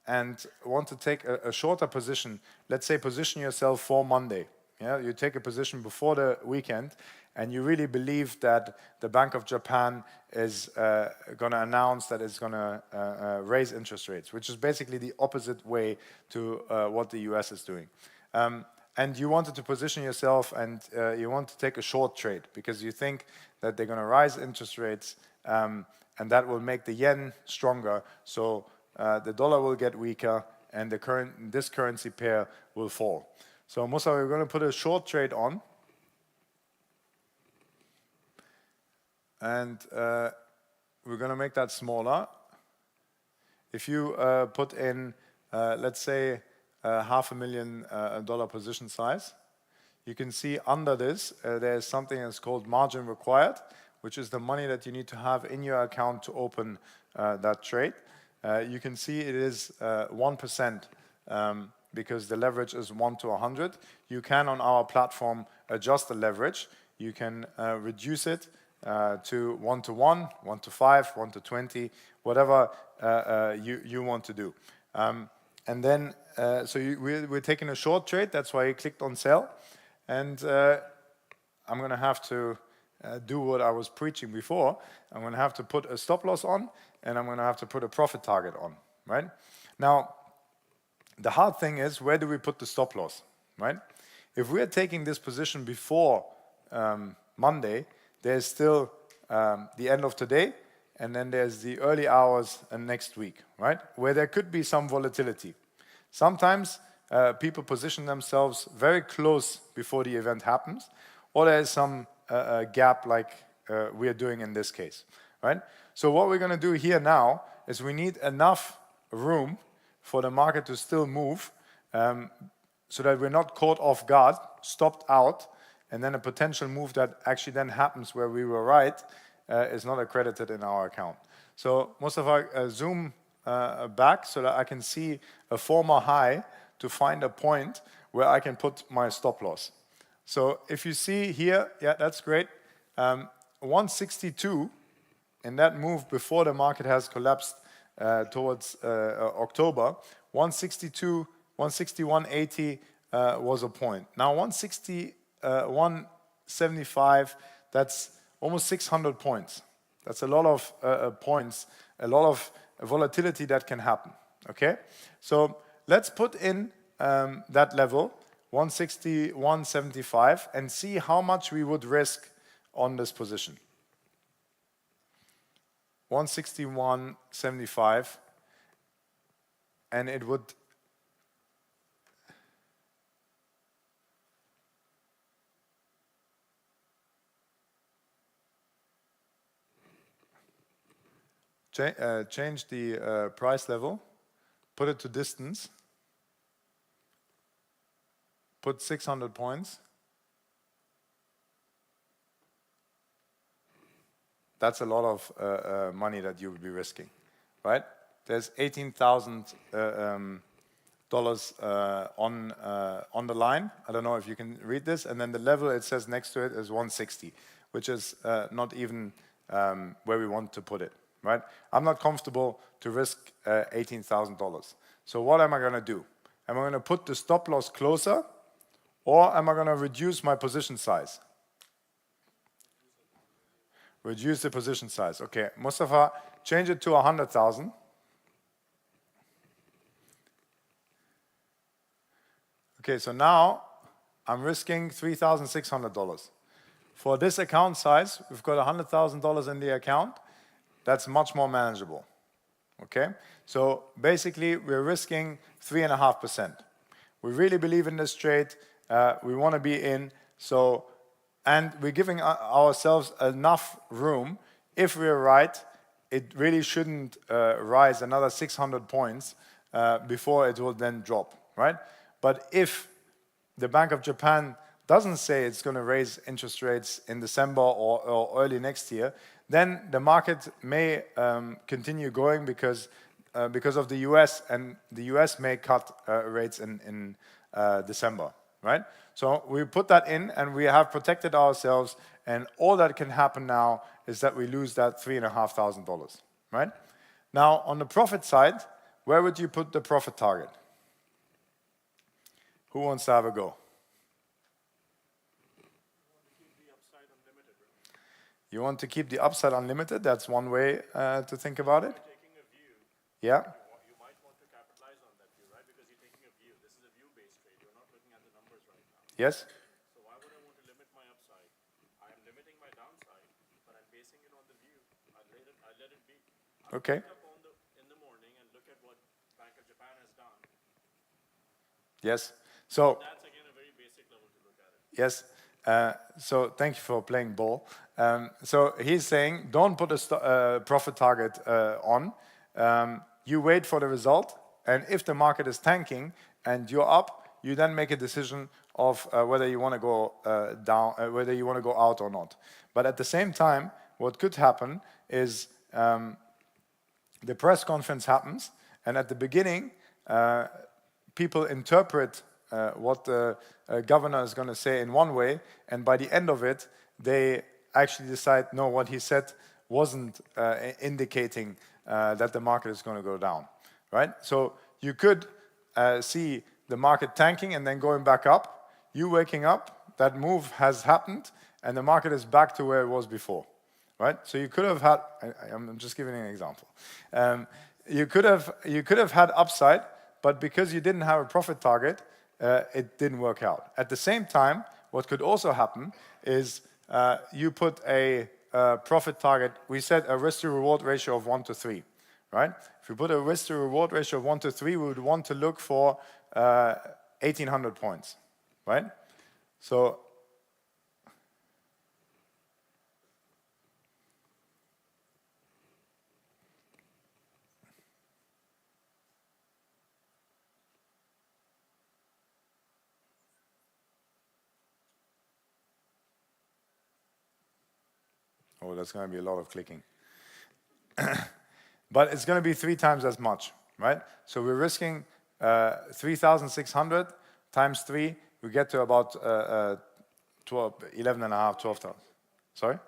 and want to take a shorter position, let's say position yourself for Monday. Yeah, you take a position before the weekend, and you really believe that the Bank of Japan is going to announce that it's going to raise interest rates, which is basically the opposite way to what the US is doing. And you wanted to position yourself and you want to take a short trade because you think that they're going to rise interest rates and that will make the yen stronger. So the dollar will get weaker and this currency pair will fall. So Musa, we're going to put a short trade on. and we're going to make that smaller. If you put in, let's say, $500,000 position size, you can see under this there's something that's called margin required, which is the money that you need to have in your account to open that trade. You can see it is 1%. Because the leverage is 1 to 100. You can, on our platform, adjust the leverage. You can reduce it to 1 to 1, 1 to 5, 1 to 20, whatever you want to do. And then, we're taking a short trade. That's why I clicked on sell. And I'm going to have to do what I was preaching before. I'm going to have to put a stop loss on, and I'm going to have to put a profit target on, right? Now, the hard thing is, where do we put the stop loss, right? If we're taking this position before Monday, there's still the end of today, and then there's the early hours and next week, right? Where there could be some volatility. Sometimes people position themselves very close before the event happens, or there's some gap like we are doing in this case, right? So what we're going to do here now is we need enough room for the market to still move so that we're not caught off guard, stopped out, and then a potential move that actually then happens where we were right is not accredited in our account. So Mustafa, zoom back so that I can see a former high to find a point where I can put my stop loss. So if you see here, yeah, that's great. 162 in that move before the market has collapsed towards October, 162, 161.80 was a point. Now 161.75, that's almost 600 points. That's a lot of points, a lot of volatility that can happen, okay? So let's put in that level, 161.75, and see how much we would risk on this position. 161.75, and it would change the price level, put it to distance, put 600 points. That's a lot of money that you would be risking, right? There's $18,000 on the line. I don't know if you can read this. And then the level it says next to it is 160, which is not even where we want to put it, right? I'm not comfortable to risk $18,000. So what am I going to do? Am I going to put the stop loss closer, or am I going to reduce my position size? Reduce the position size. Okay, Mustafa, change it to 100,000. Okay, so now I'm risking $3,600. For this account size, we've got $100,000 in the account. That's much more manageable. Okay, so basically we're risking 3.5%. We really believe in this trade. We want to be in. So. And we're giving ourselves enough room. If we're right, it really shouldn't rise another 600 points before it will then drop, right? But if the Bank of Japan doesn't say it's going to raise interest rates in December or early next year, then the market may continue going because of the US, and the US may cut rates in December, right? So we put that in, and we have protected ourselves, and all that can happen now is that we lose that $3,500, right? Now, on the profit side, where would you put the profit target? Who wants to have a go? You want to keep the upside unlimited? That's one way to think about it. Taking a view. Yeah. You might want to capitalize on that view, right? Because you're taking a view. This is a view-based trade. You're not looking at the numbers right now. Yes. So why would I want to limit my upside? I am limiting my downside, but I'm basing it on the view. I let it be. Okay. Wake up in the morning and look at what Bank of Japan has done. Yes. So that's again a very basic level to look at it. yes. So thank you for playing ball. So he's saying, don't put a profit target on. You wait for the result, and if the market is tanking and you're up, you then make a decision of whether you want to go down, whether you want to go out or not. But at the same time, what could happen is the press conference happens, and at the beginning, people interpret what the governor is going to say in one way, and by the end of it, they actually decide, no, what he said wasn't indicating that the market is going to go down, right? So you could see the market tanking and then going back up, you waking up, that move has happened, and the market is back to where it was before, right? So you could have had, I'm just giving an example. You could have had upside, but because you didn't have a profit target, it didn't work out. At the same time, what could also happen is you put a profit target, we set a risk to reward ratio of 1 to 3, right? If we put a risk to reward ratio of 1 to 3, we would want to look for 1,800 points, right? So oh, that's going to be a lot of clicking. But it's going to be 3 times as much, right? So we're risking 3,600 times 3, we get to about 12,000. Sorry? 10,800.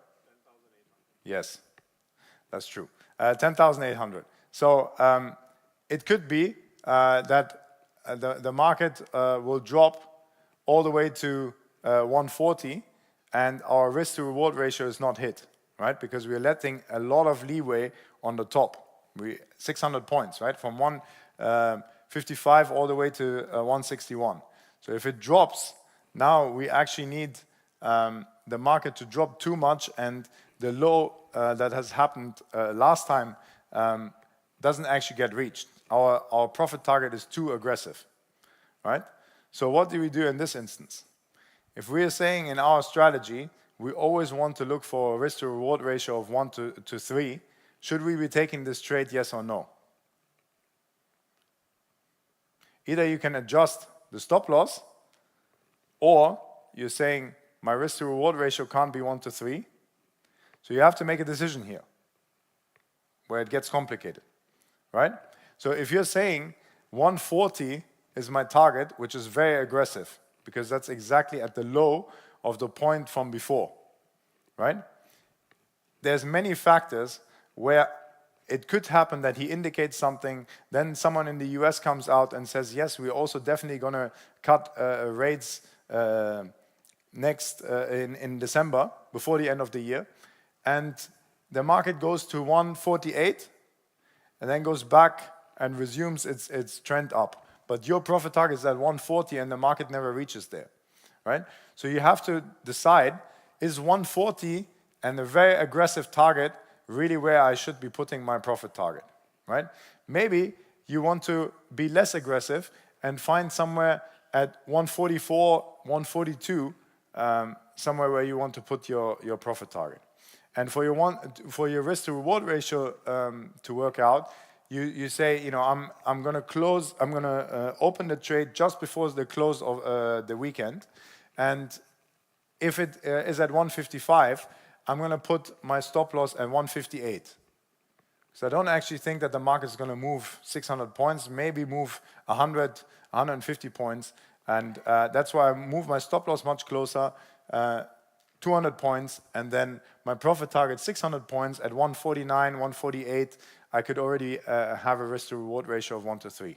Yes, that's true. 10,800. So it could be that the market will drop all the way to 140, and our risk to reward ratio is not hit, right? Because we're letting a lot of leeway on the top. 600 points, right? From 155 all the way to 161. So if it drops, now we actually need the market to drop too much, and the low that has happened last time doesn't actually get reached. Our profit target is too aggressive, right? So what do we do in this instance? If we are saying in our strategy, we always want to look for a risk to reward ratio of 1 to 3, should we be taking this trade, yes or no? Either you can adjust the stop loss, or you're saying my risk to reward ratio can't be 1 to 3. So you have to make a decision here, where it gets complicated, right? So if you're saying 140 is my target, which is very aggressive, because that's exactly at the low of the point from before, right? There's many factors where it could happen that he indicates something, then someone in the US comes out and says, yes, we're also definitely going to cut rates in December, before the end of the year, and the market goes to 148, and then goes back and resumes its trend up. But your profit target is at 140, and the market never reaches there, right? So you have to decide, is 140 and a very aggressive target really where I should be putting my profit target, right? Maybe you want to be less aggressive and find somewhere at 144, 142, somewhere where you want to put your profit target. And for your risk to reward ratio to work out, you say, you know, I'm going to open the trade just before the close of the weekend, and if it is at 155, I'm going to put my stop loss at 158. So I don't actually think that the market is going to move 600 points, maybe move 100, 150 points. And that's why I move my stop loss much closer, 200 points, and then my profit target 600 points at 149, 148. I could already have a risk to reward ratio of 1 to 3.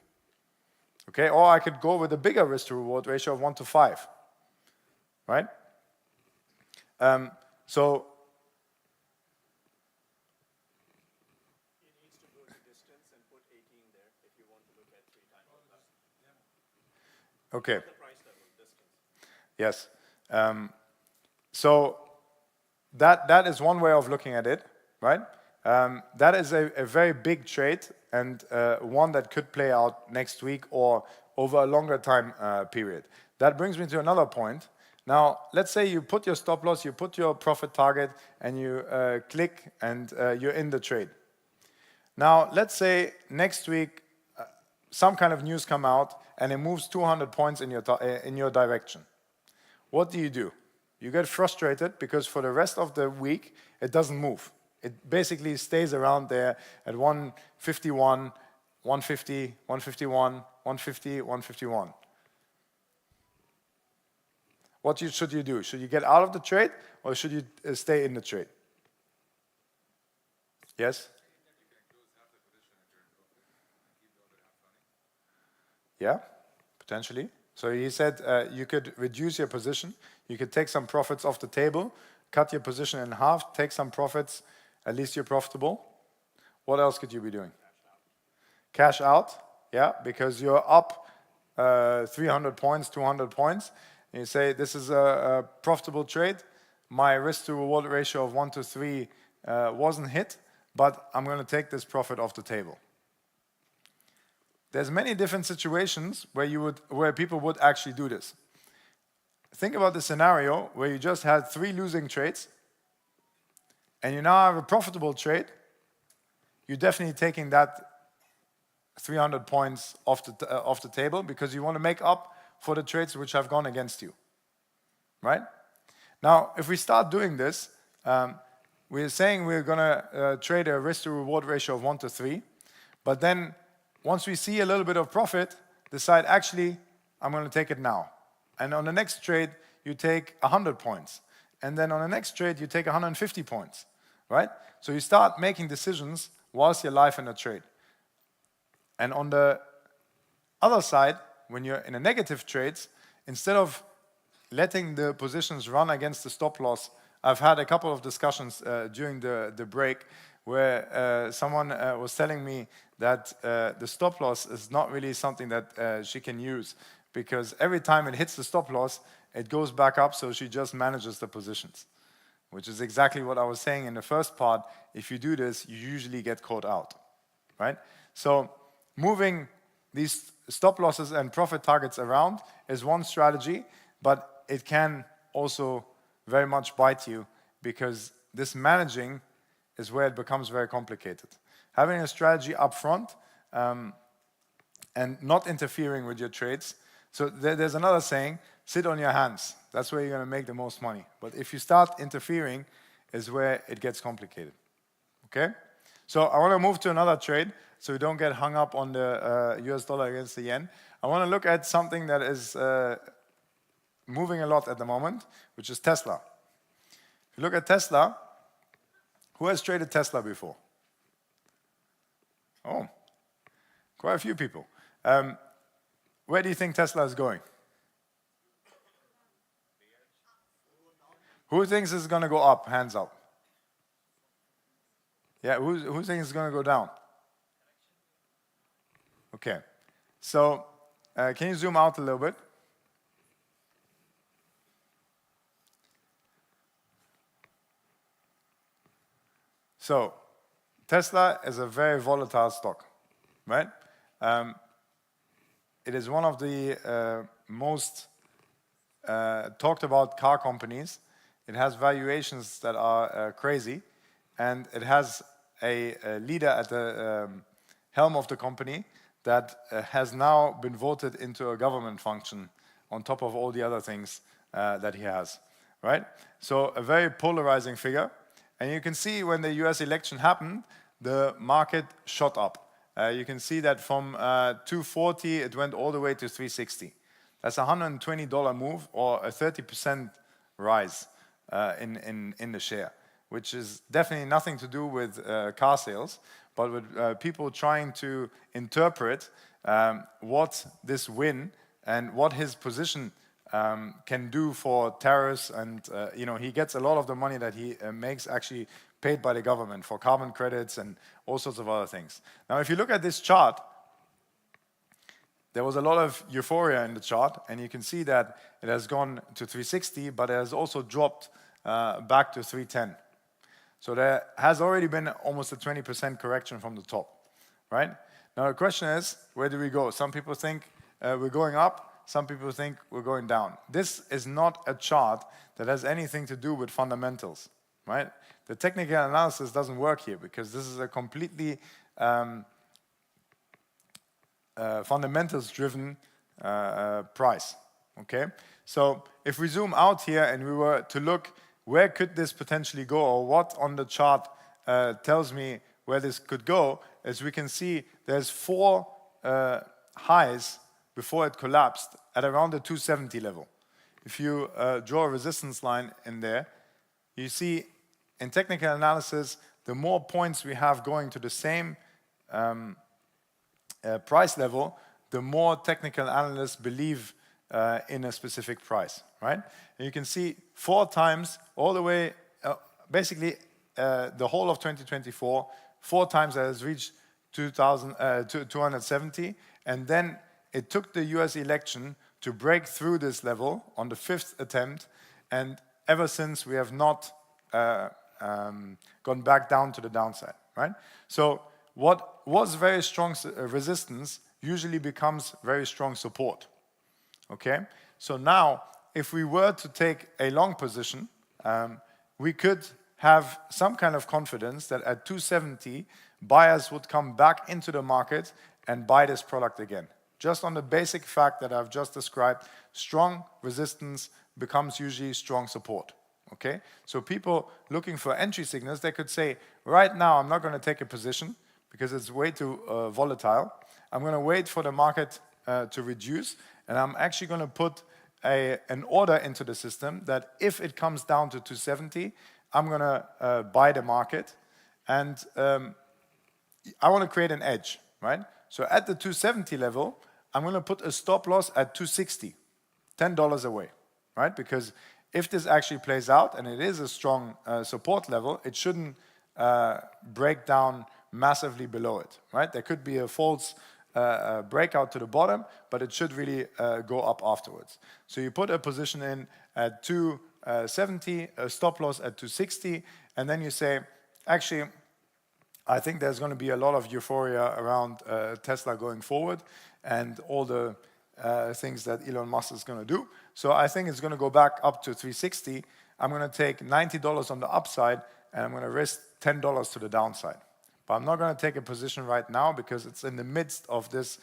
Okay, or I could go with a bigger risk to reward ratio of 1 to 5. Right? So okay. Yes. So that is one way of looking at it, right? That is a very big trade, and one that could play out next week or over a longer time period. That brings me to another point. Now, let's say you put your stop loss, you put your profit target, and you click, and you're in the trade. Now, let's say next week, some kind of news come out, and it moves 200 points in your direction. What do? You get frustrated because for the rest of the week, it doesn't move. It basically stays around there at 151, 150, 151, 150, 151. What should you do? Should you get out of the trade, or should you stay in the trade? Yes? Yeah, potentially. So he said you could reduce your position. You could take some profits off the table, cut your position in half, take some profits, at least you're profitable. What else could you be doing? Cash out, yeah, because you're up 300 points, 200 points. And you say, this is a profitable trade. My risk to reward ratio of 1 to 3 wasn't hit, but I'm going to take this profit off the table. There's many different situations where people would actually do this. Think about the scenario where you just had 3 losing trades, and you now have a profitable trade. You're definitely taking that 300 points off the table because you want to make up for the trades which have gone against you, right? Now, if we start doing this, we're saying we're going to trade a risk to reward ratio of 1 to 3, but then once we see a little bit of profit, decide, actually, I'm going to take it now. And on the next trade, you take 100 points. And then on the next trade, you take 150 points, right? So you start making decisions whilst you're live in a trade. And on the other side, when you're in a negative trades, instead of letting the positions run against the stop loss, I've had a couple of discussions during the break where someone was telling me that the stop loss is not really something that she can use because every time it hits the stop loss, it goes back up, so she just manages the positions, which is exactly what I was saying in the first part. If you do this, you usually get caught out, right? So moving these stop losses and profit targets around is one strategy, but it can also very much bite you because this managing is where it becomes very complicated. Having a strategy up front and not interfering with your trades. So there's another saying, sit on your hands. That's where you're going to make the most money. But if you start interfering, is where it gets complicated. Okay? So I want to move to another trade so we don't get hung up on the US dollar against the yen. I want to look at something that is moving a lot at the moment, which is Tesla. If you look at Tesla, who has traded Tesla before? Oh, quite a few people. Where do you think Tesla is going? Who thinks it's going to go up? Hands up. Yeah, who thinks it's going to go down? Okay. So, can you zoom out a little bit? So, Tesla is a very volatile stock, right? It is one of the most talked about car companies. It has valuations that are crazy, and it has a leader at the helm of the company that has now been voted into a government function on top of all the other things that he has, right? So a very polarizing figure. And you can see when the US election happened, the market shot up. You can see that from 240, it went all the way to 360. That's a $120 move or a 30% rise in the share, which is definitely nothing to do with car sales, but with people trying to interpret what this win and what his position can do for tariffs. And you know, he gets a lot of the money that he makes actually paid by the government for carbon credits and all sorts of other things. Now, if you look at this chart, there was a lot of euphoria in the chart, and you can see that it has gone to 360, but it has also dropped back to 310. So there has already been almost a 20% correction from the top, right? Now the question is, where do we go? Some people think we're going up, some people think we're going down. This is not a chart that has anything to do with fundamentals, right? The technical analysis doesn't work here because this is a completely fundamentals-driven price, okay? So if we zoom out here and we were to look where could this potentially go, or what on the chart tells me where this could go, as we can see there's 4 highs before it collapsed at around the 270 level. If you draw a resistance line in there, you see in technical analysis, the more points we have going to the same price level, the more technical analysts believe in a specific price, right? And you can see 4 times all the way, basically the whole of 2024, 4 times that has reached 270, and then it took the US election to break through this level on the 5th attempt, and ever since we have not gone back down to the downside, right? So what was very strong resistance usually becomes very strong support, okay? So now, if we were to take a long position, we could have some kind of confidence that at 270, buyers would come back into the market and buy this product again. Just on the basic fact that I've just described, strong resistance becomes usually strong support, okay? So people looking for entry signals, they could say, right now I'm not going to take a position because it's way too volatile. I'm going to wait for the market to reduce, and I'm actually going to put an order into the system that if it comes down to 270, I'm going to buy the market, and I want to create an edge, right? So at the 270 level, I'm going to put a stop loss at 260, $10 away, right? Because if this actually plays out, and it is a strong support level, it shouldn't break down massively below it, right? There could be a false breakout to the bottom, but it should really go up afterwards. So you put a position in at 270, a stop loss at 260, and then you say, actually, I think there's going to be a lot of euphoria around Tesla going forward and all the things that Elon Musk is going to do. So I think it's going to go back up to 360. I'm going to take $90 on the upside, and I'm going to risk $10 to the downside. But I'm not going to take a position right now because it's in the midst of this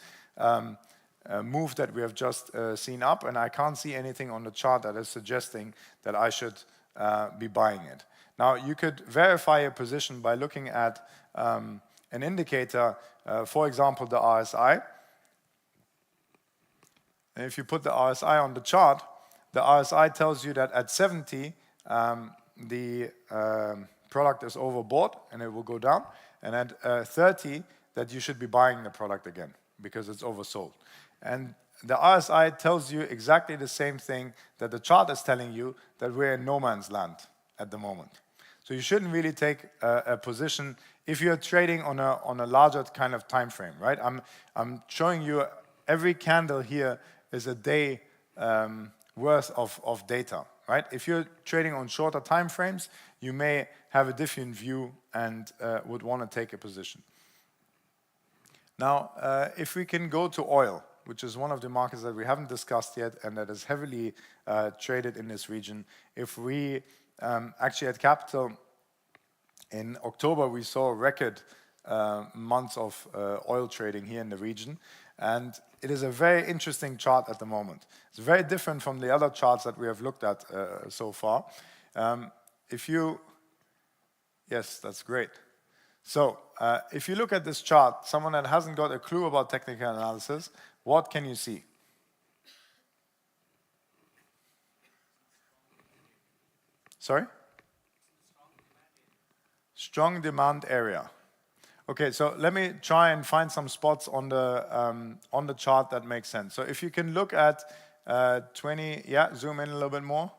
move that we have just seen up, and I can't see anything on the chart that is suggesting that I should be buying it. Now, you could verify a position by looking at an indicator, for example, the RSI. And if you put the RSI on the chart, the RSI tells you that at 70, the product is overbought and it will go down. And at 30, that you should be buying the product again because it's oversold. And the RSI tells you exactly the same thing that the chart is telling you, that we're in no man's land at the moment. So you shouldn't really take a position if you're trading on a larger kind of time frame, right? I'm showing you every candle here is a day worth of data, right? If you're trading on shorter time frames, you may have a different view and would want to take a position. Now, if we can go to oil, which is one of the markets that we haven't discussed yet and that is heavily traded in this region. If we actually at Capital in October, we saw record months of oil trading here in the region. And it is a very interesting chart at the moment. It's very different from the other charts that we have looked at so far. Yes, that's great. So if you look at this chart, someone that hasn't got a clue about technical analysis, what can you see? Sorry? Strong demand area. Okay, so let me try and find some spots on the chart that make sense. So if you can look at 20, yeah, zoom in a little bit more.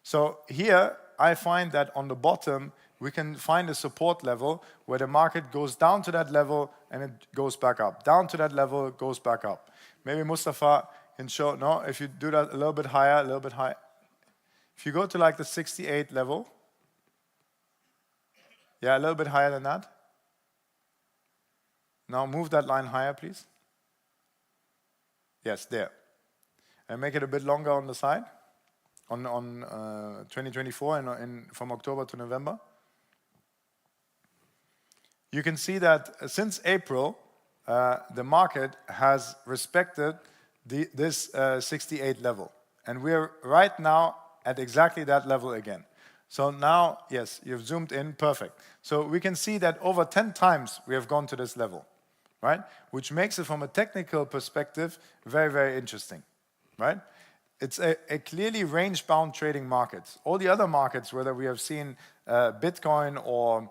So here I find that on the bottom we can find a support level where the market goes down to that level and it goes back up. Down to that level, it goes back up. Maybe Mustafa can show, no, if you do that a little bit higher, a little bit higher. If you go to like the 68 level, yeah, a little bit higher than that. Now move that line higher, please. Yes, there. and make it a bit longer on the side, on 2024 and from October to November. You can see that since April, the market has respected this 68 level. And we're right now at exactly that level again. So now, yes, you've zoomed in, perfect. So we can see that over 10 times we have gone to this level, right? Which makes it from a technical perspective very, very interesting, right? It's a clearly range-bound trading market. All the other markets, whether we have seen Bitcoin or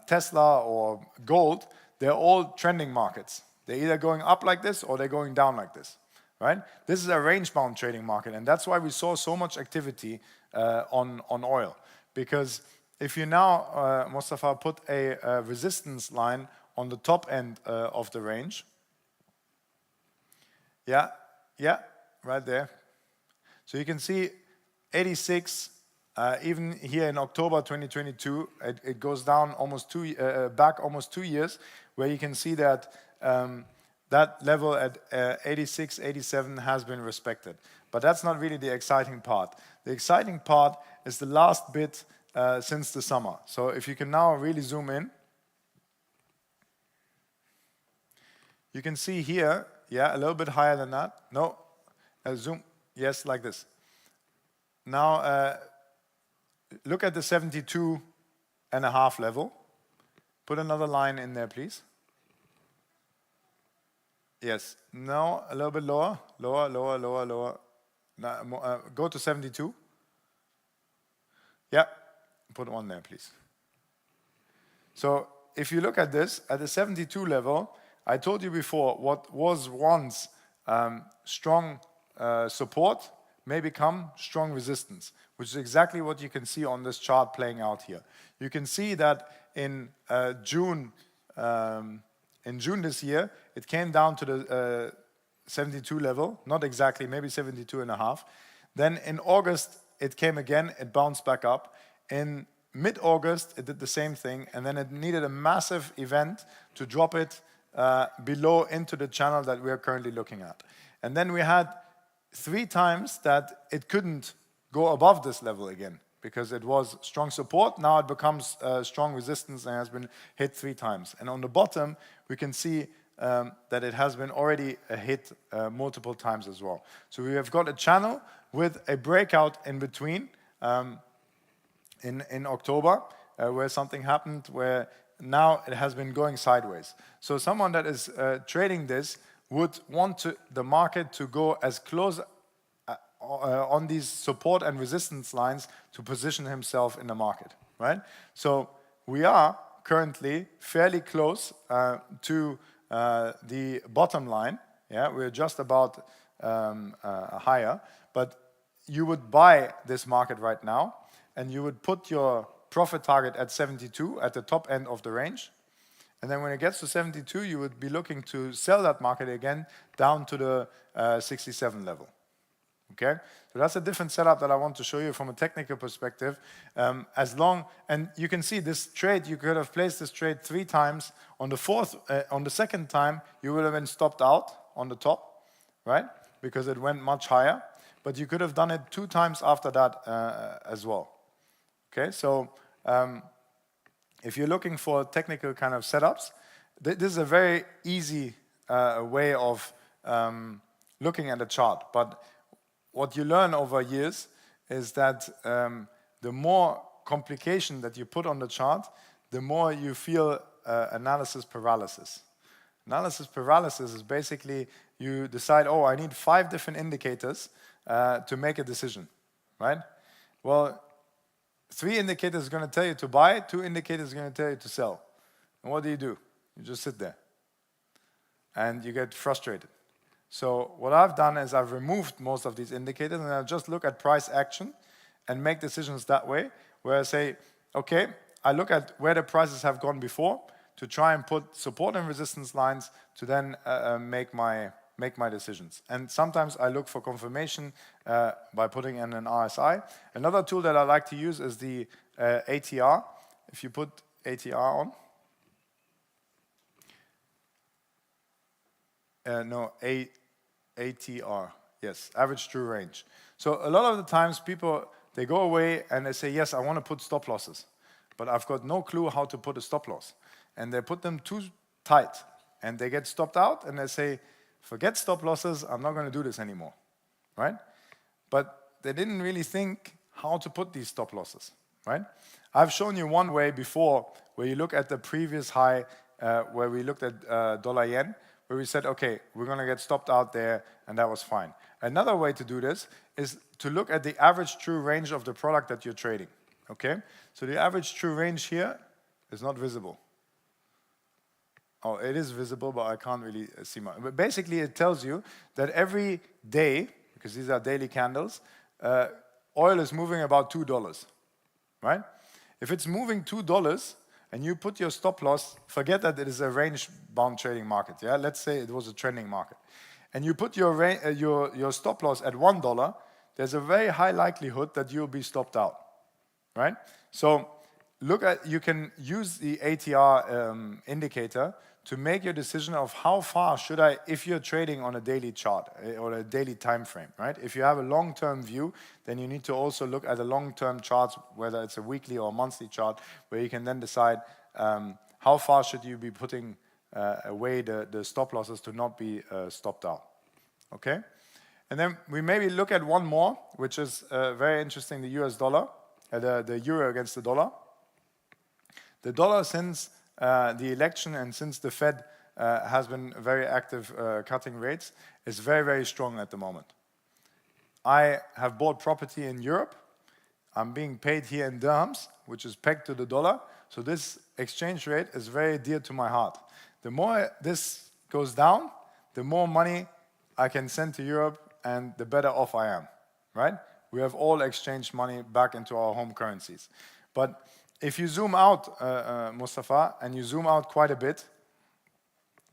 Tesla or gold, they're all trending markets. They're either going up like this or they're going down like this, right? This is a range-bound trading market, and that's why we saw so much activity on oil. Because if you now, Mustafa, put a resistance line on the top end of the range, yeah, right there. So you can see 86, even here in October 2022, it goes down almost back almost 2 years, where you can see that that level at 86, 87 has been respected. But that's not really the exciting part. The exciting part is the last bit since the summer. So if you can now really zoom in, you can see here, yeah, a little bit higher than that. No, zoom, yes, like this. Now, look at the 72.5 level. Put another line in there, please. Yes, no, a little bit lower, lower. Now, go to 72. Yeah, put one there, please. So if you look at this, at the 72 level, I told you before, what was once strong support may become strong resistance, which is exactly what you can see on this chart playing out here. You can see that in June this year, it came down to the 72 level, not exactly, maybe 72.5. Then in August, it came again, it bounced back up. In mid-August, it did the same thing, and then it needed a massive event to drop it below into the channel that we are currently looking at. And then we had 3 times that it couldn't go above this level again, because it was strong support. Now it becomes strong resistance and has been hit 3 times. And on the bottom, we can see that it has been already hit multiple times as well. So we have got a channel with a breakout in between in October, where something happened where now it has been going sideways. So someone that is trading this would want the market to go as close on these support and resistance lines to position himself in the market, right? So we are currently fairly close to the bottom line. Yeah, we're just about higher, but you would buy this market right now, and you would put your profit target at 72 at the top end of the range. And then when it gets to 72, you would be looking to sell that market again down to the 67 level. Okay, so that's a different setup that I want to show you from a technical perspective. And you can see this trade, you could have placed this trade 3 times. On the second time, you would have been stopped out on the top, right? Because it went much higher. But you could have done it 2 times after that as well. Okay, so if you're looking for technical kind of setups, this is a very easy way of looking at a chart. But what you learn over years is that the more complication that you put on the chart, the more you feel analysis paralysis. Analysis paralysis is basically you decide, oh, I need 5 different indicators to make a decision, right? Well, 3 indicators are going to tell you to buy, 2 indicators are going to tell you to sell. And what do? You just sit there and you get frustrated. So what I've done is I've removed most of these indicators, and I just look at price action and make decisions that way, where I say, okay, I look at where the prices have gone before to try and put support and resistance lines to then make my decisions. And sometimes I look for confirmation by putting in an RSI. Another tool that I like to use is the ATR. If you put ATR on, ATR. Yes, average true range. So a lot of the times people, they go away and they say, yes, I want to put stop losses, but I've got no clue how to put a stop loss. And they put them too tight and they get stopped out and they say, forget stop losses, I'm not going to do this anymore, right? But they didn't really think how to put these stop losses, right? I've shown you one way before where you look at the previous high where we looked at dollar yen, where we said, okay, we're going to get stopped out there, and that was fine. Another way to do this is to look at the average true range of the product that you're trading, okay? So the average true range here is not visible. Oh, it is visible, but I can't really see much. But basically, it tells you that every day, because these are daily candles, oil is moving about $2, right? If it's moving $2 and you put your stop loss, forget that it is a range-bound trading market, yeah? Let's say it was a trending market. And you put your stop loss at $1, there's a very high likelihood that you'll be stopped out, right? So you can use the ATR indicator to make your decision of how far should I, if you're trading on a daily chart or a daily time frame, right? If you have a long-term view, then you need to also look at a long-term chart, whether it's a weekly or monthly chart, where you can then decide how far should you be putting away the stop losses to not be stopped out, okay? And then we maybe look at one more, which is very interesting, the US dollar, the euro against the dollar. The dollar, since the election and since the Fed has been very active cutting rates, is very, very strong at the moment. I have bought property in Europe. I'm being paid here in dirhams, which is pegged to the dollar. So this exchange rate is very dear to my heart. The more this goes down, the more money I can send to Europe and the better off I am, right? We have all exchanged money back into our home currencies. But if you zoom out, Mustafa, and you zoom out quite a bit,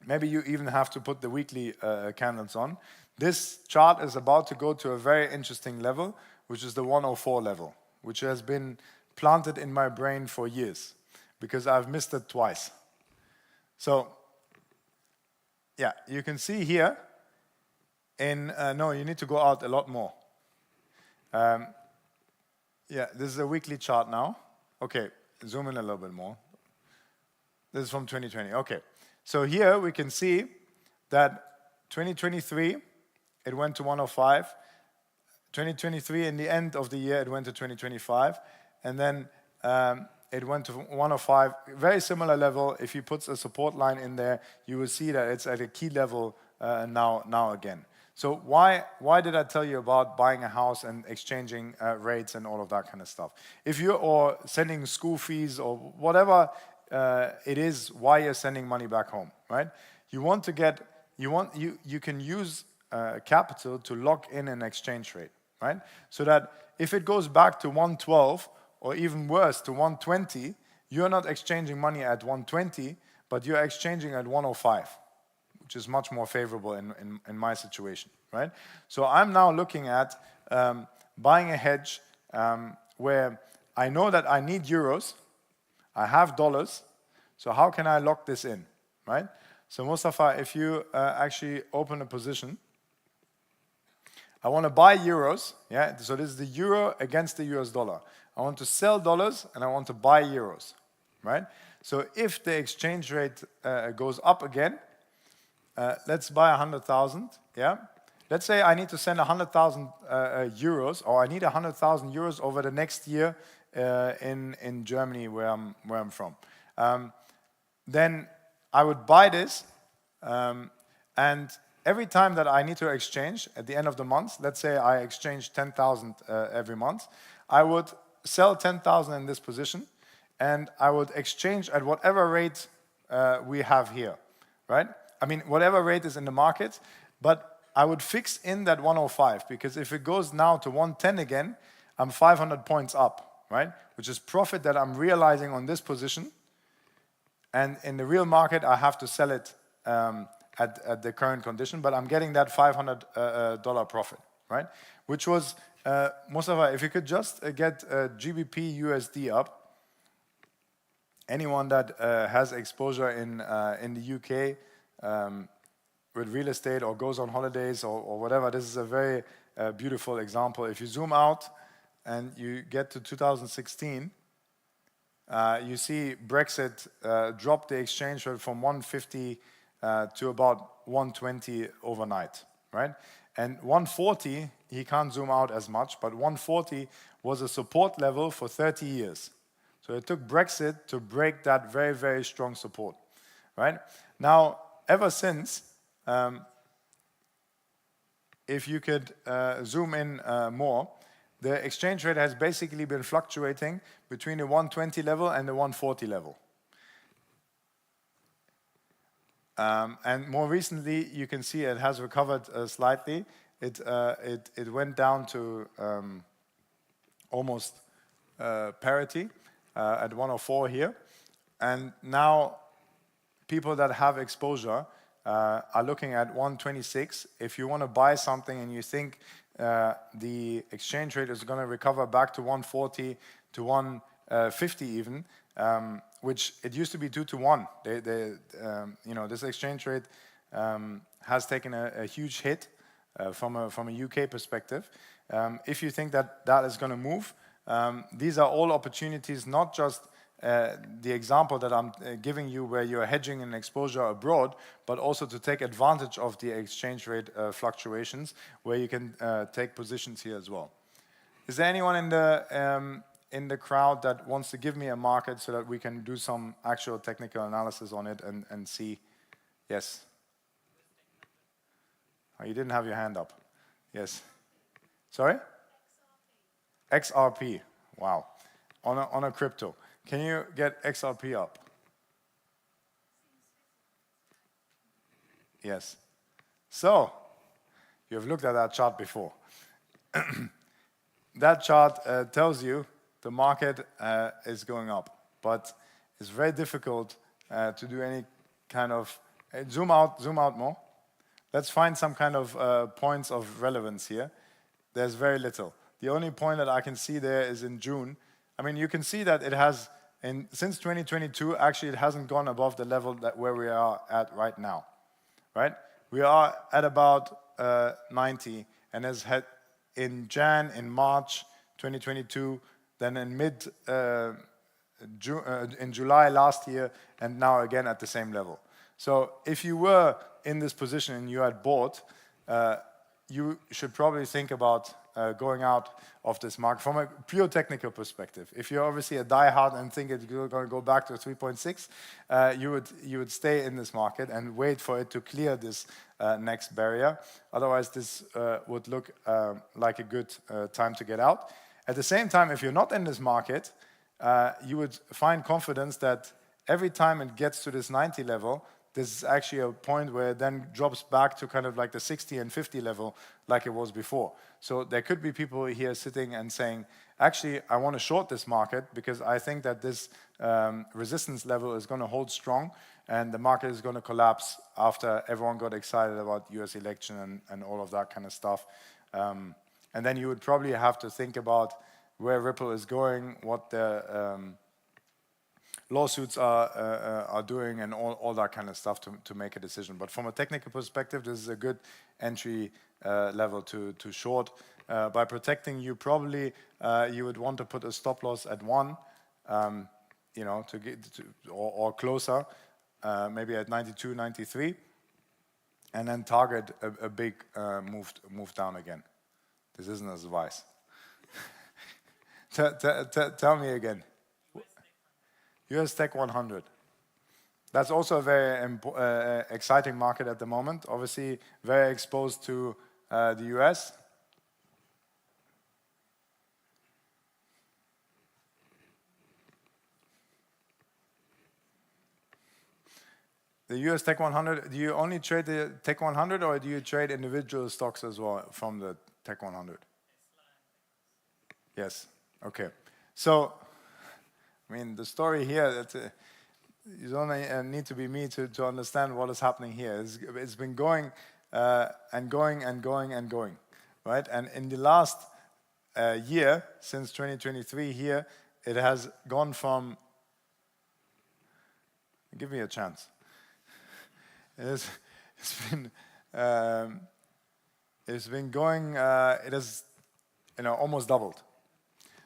maybe you even have to put the weekly candles on. This chart is about to go to a very interesting level, which is the 104 level, which has been planted in my brain for years, because I've missed it twice. So, yeah, you can see here, no, you need to go out a lot more. Yeah, this is a weekly chart now. Okay, zoom in a little bit more. This is from 2020. Okay, so here we can see that 2023, it went to 105. 2023, in the end of the year, it went to 2025. And then it went to 105. Very similar level. If you put a support line in there, you will see that it's at a key level now again. So why did I tell you about buying a house and exchanging rates and all of that kind of stuff? If you're or sending school fees or whatever it is, why you're sending money back home, right? You want to get, you can use capital to lock in an exchange rate, right? So that if it goes back to 112 or even worse to 120, you're not exchanging money at 120, but you're exchanging at 105. Which is much more favorable in my situation, right? So I'm now looking at buying a hedge where I know that I need euros, I have dollars, so how can I lock this in, right? So Mustafa, if you actually open a position, I want to buy euros, yeah? So this is the euro against the US dollar. I want to sell dollars and I want to buy euros, right? So if the exchange rate goes up again, let's buy 100,000, yeah? Let's say I need to send 100,000 euros, or I need 100,000 euros over the next year in Germany, where I'm from. Then I would buy this, and every time that I need to exchange at the end of the month, let's say I exchange 10,000 every month, I would sell 10,000 in this position, and I would exchange at whatever rate we have here, right? I mean, whatever rate is in the market, but I would fix in that 105, because if it goes now to 110 again, I'm 500 points up, right? Which is profit that I'm realizing on this position, and in the real market, I have to sell it at the current condition, but I'm getting that $500 profit, right? Which was, Mustafa, if you could just get GBP USD up. Anyone that has exposure in the UK with real estate or goes on holidays or whatever, this is a very beautiful example. If you zoom out and you get to 2016, you see Brexit dropped the exchange rate from 150 to about 120 overnight, right? And 140, he can't zoom out as much, but 140 was a support level for 30 years. So it took Brexit to break that very, very strong support, right? Now, ever since, if you could zoom in more, the exchange rate has basically been fluctuating between the 120 level and the 140 level. And more recently, you can see it has recovered slightly. It went down to almost parity at 104 here. And now people that have exposure are looking at 126. If you want to buy something and you think the exchange rate is going to recover back to 140 to 150 even, which it used to be 2 to 1. You know, this exchange rate has taken a huge hit from a UK perspective. If you think that that is going to move, these are all opportunities, not just the example that I'm giving you where you're hedging an exposure abroad, but also to take advantage of the exchange rate fluctuations where you can take positions here as well. Is there anyone in the crowd that wants to give me a market so that we can do some actual technical analysis on it and see? Yes? Oh, you didn't have your hand up. Yes. Sorry? XRP. Wow. On a crypto. Can you get XRP up? Yes. So, you have looked at that chart before. That chart tells you the market is going up, but it's very difficult to do any kind of... zoom out more. Let's find some kind of points of relevance here. There's very little. The only point that I can see there is in June. I mean, you can see that it has, since 2022, actually it hasn't gone above the level that where we are at right now, right? We are at about 90, and has had in March 2022, then in in July last year, and now again at the same level. So if you were in this position and you had bought, you should probably think about going out of this market from a pure technical perspective. If you're obviously a diehard and think it's going to go back to 3.6, you would stay in this market and wait for it to clear this next barrier. Otherwise, this would look like a good time to get out. At the same time, if you're not in this market, you would find confidence that every time it gets to this 90 level, this is actually a point where it then drops back to kind of like the 60 and 50 level like it was before. So there could be people here sitting and saying, actually, I want to short this market because I think that this resistance level is going to hold strong and the market is going to collapse after everyone got excited about US election and all of that kind of stuff. And then you would probably have to think about where Ripple is going, what the lawsuits are doing and all that kind of stuff to make a decision. But from a technical perspective, this is a good entry level to short. By protecting you, probably you would want to put a stop loss at 1, you know, to get or closer, maybe at 92, 93, and then target a big move down again. This isn't advice. Tell me again. US Tech 100. That's also a very exciting market at the moment. Obviously, very exposed to the US. The US Tech 100, do you only trade the Tech 100 or do you trade individual stocks as well from the Tech 100? Yes, okay. So, I mean, the story here, that you don't need to be me to understand what is happening here. It's been going and going and going and going, right? And in the last year, since 2023 here, it has gone from, give me a chance. It's been It's been going, it has, almost doubled.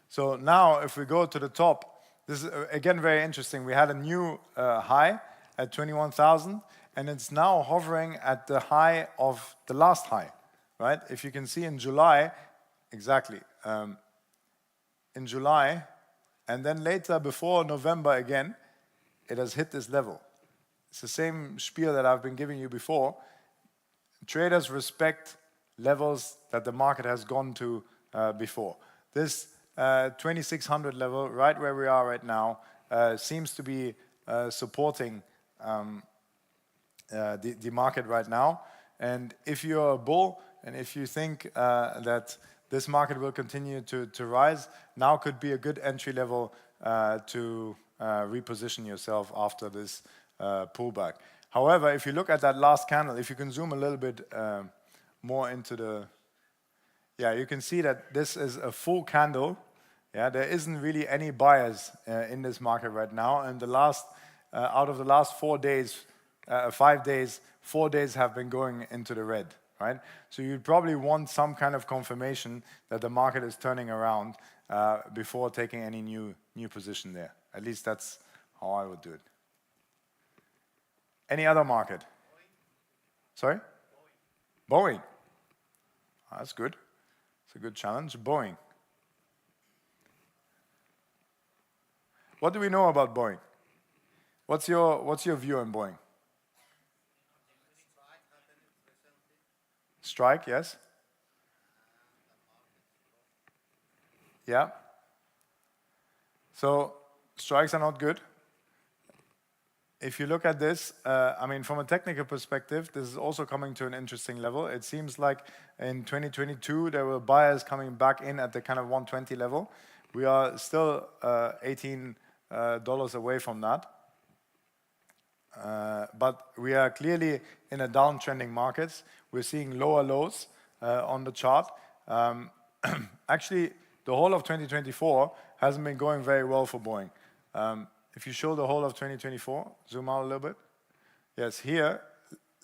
So now if we go to the top, this is again very interesting. We had a new high at 21,000, and it's now hovering at the high of the last high, right? If you can see in July, exactly, in July, and then later before November again, it has hit this level. It's the same spiel that I've been giving you before. Traders respect levels that the market has gone to before. This 2600 level, right where we are right now, seems to be supporting the market right now. And if you're a bull, and if you think that this market will continue to rise, now could be a good entry level to reposition yourself after this pullback. However, if you look at that last candle, if you can zoom a little bit more into the, yeah, you can see that this is a full candle. Yeah, there isn't really any buyers in this market right now. And the last, out of the last 4 days, 5 days, 4 days have been going into the red, right? So you'd probably want some kind of confirmation that the market is turning around before taking any new position there. At least that's how I would do it. Any other market? Sorry? Boeing. Oh, that's good. It's a good challenge. Boeing. What do we know about Boeing? What's your view on Boeing? Strike, yes. Yeah. So strikes are not good. If you look at this, I mean, from a technical perspective, this is also coming to an interesting level. It seems like in 2022, there were buyers coming back in at the kind of 120 level. We are still $18 away from that. But we are clearly in a downtrending market. We're seeing lower lows on the chart. Actually, the whole of 2024 hasn't been going very well for Boeing. If you show the whole of 2024, zoom out a little bit. Yes, here,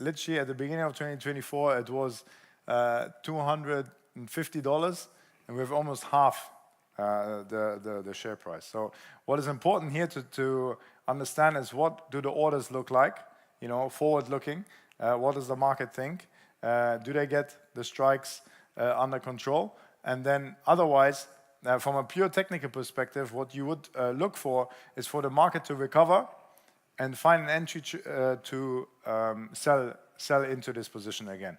literally at the beginning of 2024, it was $250, and we've almost half the share price. So what is important here to understand is what do the orders look like, forward looking, what does the market think, do they get the strikes under control, and then otherwise, from a pure technical perspective, what you would look for is for the market to recover and find an entry to sell into this position again.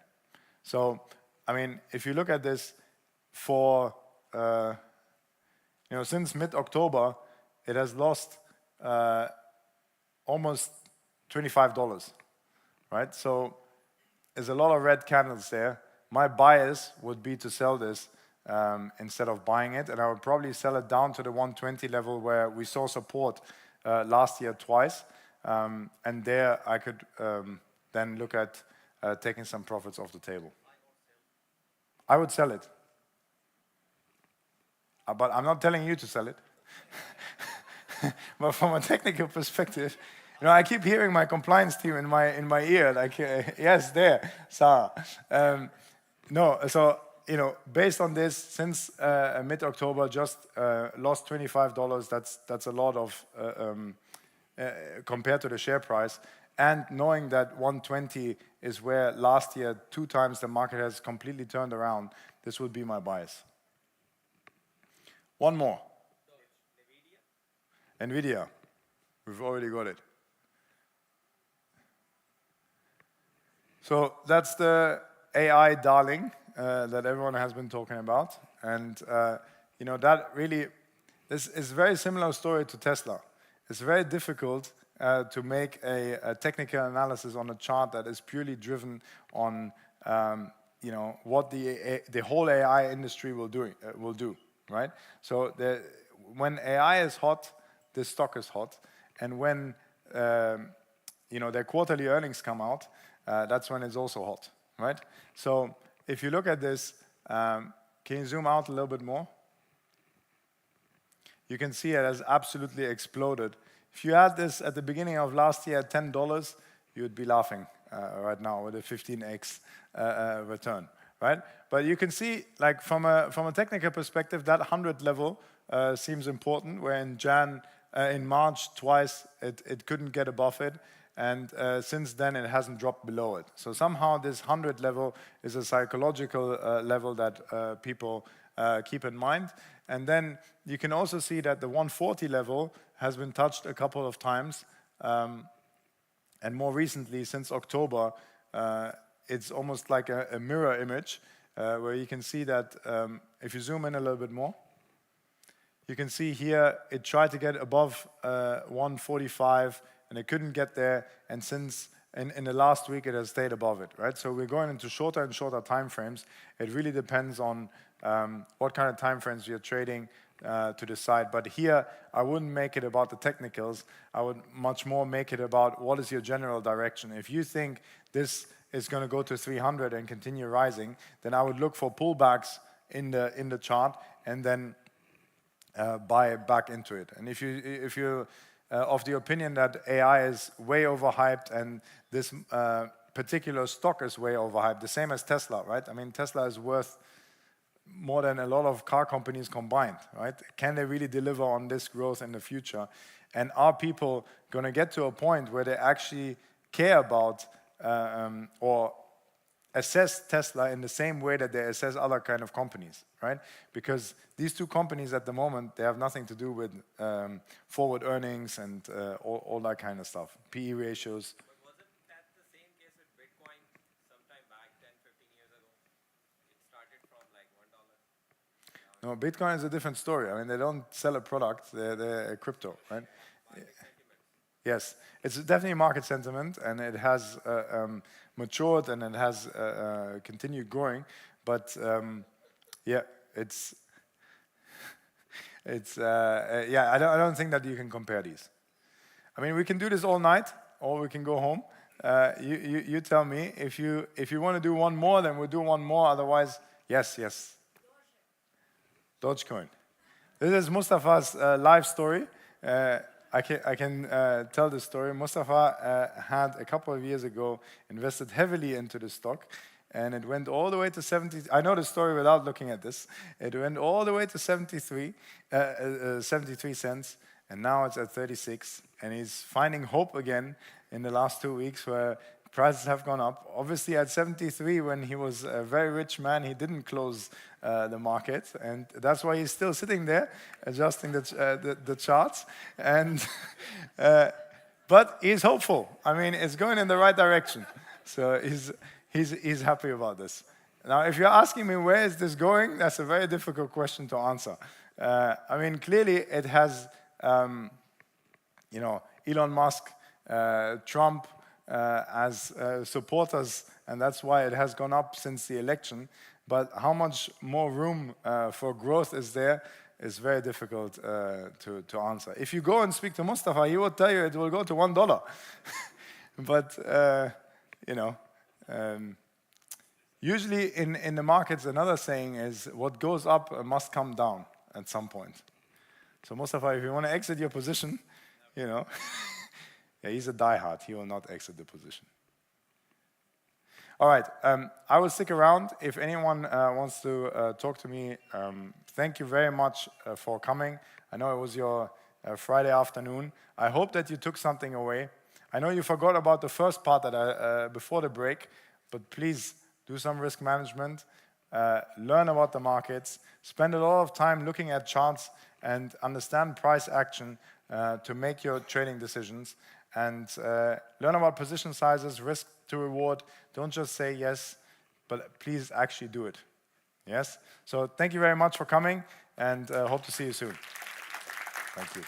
So, I mean, if you look at this for, since mid-October, it has lost almost $25, right? So there's a lot of red candles there. My bias would be to sell this instead of buying it, and I would probably sell it down to the 120 level where we saw support last year twice, and there I could then look at taking some profits off the table. I would sell it, but I'm not telling you to sell it. But from a technical perspective, I keep hearing my compliance team in my ear, like, yes, there, Sarah. No, so. Based on this, since mid-October, just lost $25. That's a lot of compared to the share price, and knowing that 120 is where last year 2 times the market has completely turned around, this would be my bias. One more. Nvidia. We've already got it. So that's the AI darling that everyone has been talking about. And, that really, this is a very similar story to Tesla. It's very difficult to make a technical analysis on a chart that is purely driven on, what the whole AI industry will do, right? So when AI is hot, the stock is hot. And when, their quarterly earnings come out, that's when it's also hot, right? So if you look at this, can you zoom out a little bit more? You can see it has absolutely exploded. If you had this at the beginning of last year at $10, you would be laughing right now with a 15x return, right? But you can see, like from a technical perspective, that 100 level seems important. Where in March twice it couldn't get above it, and since then it hasn't dropped below it. So somehow this 100 level is a psychological level that people keep in mind. And then you can also see that the 140 level has been touched a couple of times. And more recently, since October, it's almost like a mirror image where you can see that if you zoom in a little bit more, you can see here it tried to get above 145 and it couldn't get there. And since in the last week, it has stayed above it, right? So we're going into shorter and shorter time frames. It really depends on what kind of time frames you're trading to decide. But here, I wouldn't make it about the technicals. I would much more make it about what is your general direction. If you think this is going to go to 300 and continue rising, then I would look for pullbacks in the chart and then buy back into it. And if you're of the opinion that AI is way overhyped and this particular stock is way overhyped, the same as Tesla, right? I mean, Tesla is worth more than a lot of car companies combined, right? Can they really deliver on this growth in the future? And are people going to get to a point where they actually care about or assess Tesla in the same way that they assess other kind of companies, right? Because these two companies at the moment, they have nothing to do with forward earnings and all that kind of stuff, PE ratios. But wasn't that the same case with Bitcoin sometime back 10, 15 years ago? It started from like $1. No, Bitcoin is a different story. I mean, they don't sell a product, they're a crypto, right? Yes, it's definitely market sentiment, and it has matured and it has continued growing. But yeah, yeah. I don't think that you can compare these. I mean, we can do this all night, or we can go home. You tell me if you want to do one more, then we'll do one more. Otherwise, yes. Dogecoin. This is Mustafa's life story. I can tell the story. Mustafa had a couple of years ago invested heavily into the stock, and it went all the way to 70. I know the story without looking at this. It went all the way to 73 cents, and now it's at 36. And he's finding hope again in the last 2 weeks where prices have gone up. Obviously, at 73, when he was a very rich man, he didn't close the market, and that's why he's still sitting there adjusting the charts. And but he's hopeful. I mean, it's going in the right direction. So he's happy about this. Now, if you're asking me where is this going, that's a very difficult question to answer. I mean, clearly it has, Elon Musk, Trump as supporters, and that's why it has gone up since the election. But how much more room for growth is there is very difficult to answer. If you go and speak to Mustafa, he will tell you it will go to $1. But, usually in the markets, another saying is, what goes up must come down at some point. So Mustafa, if you want to exit your position, yeah, he's a diehard. He will not exit the position. All right, I will stick around. If anyone wants to talk to me, thank you very much for coming. I know it was your Friday afternoon. I hope that you took something away. I know you forgot about the first part that before the break, but please do some risk management, learn about the markets, spend a lot of time looking at charts and understand price action to make your trading decisions, and learn about position sizes, risk to reward. Don't just say yes, but please actually do it. Yes? So thank you very much for coming, and hope to see you soon. Thank you.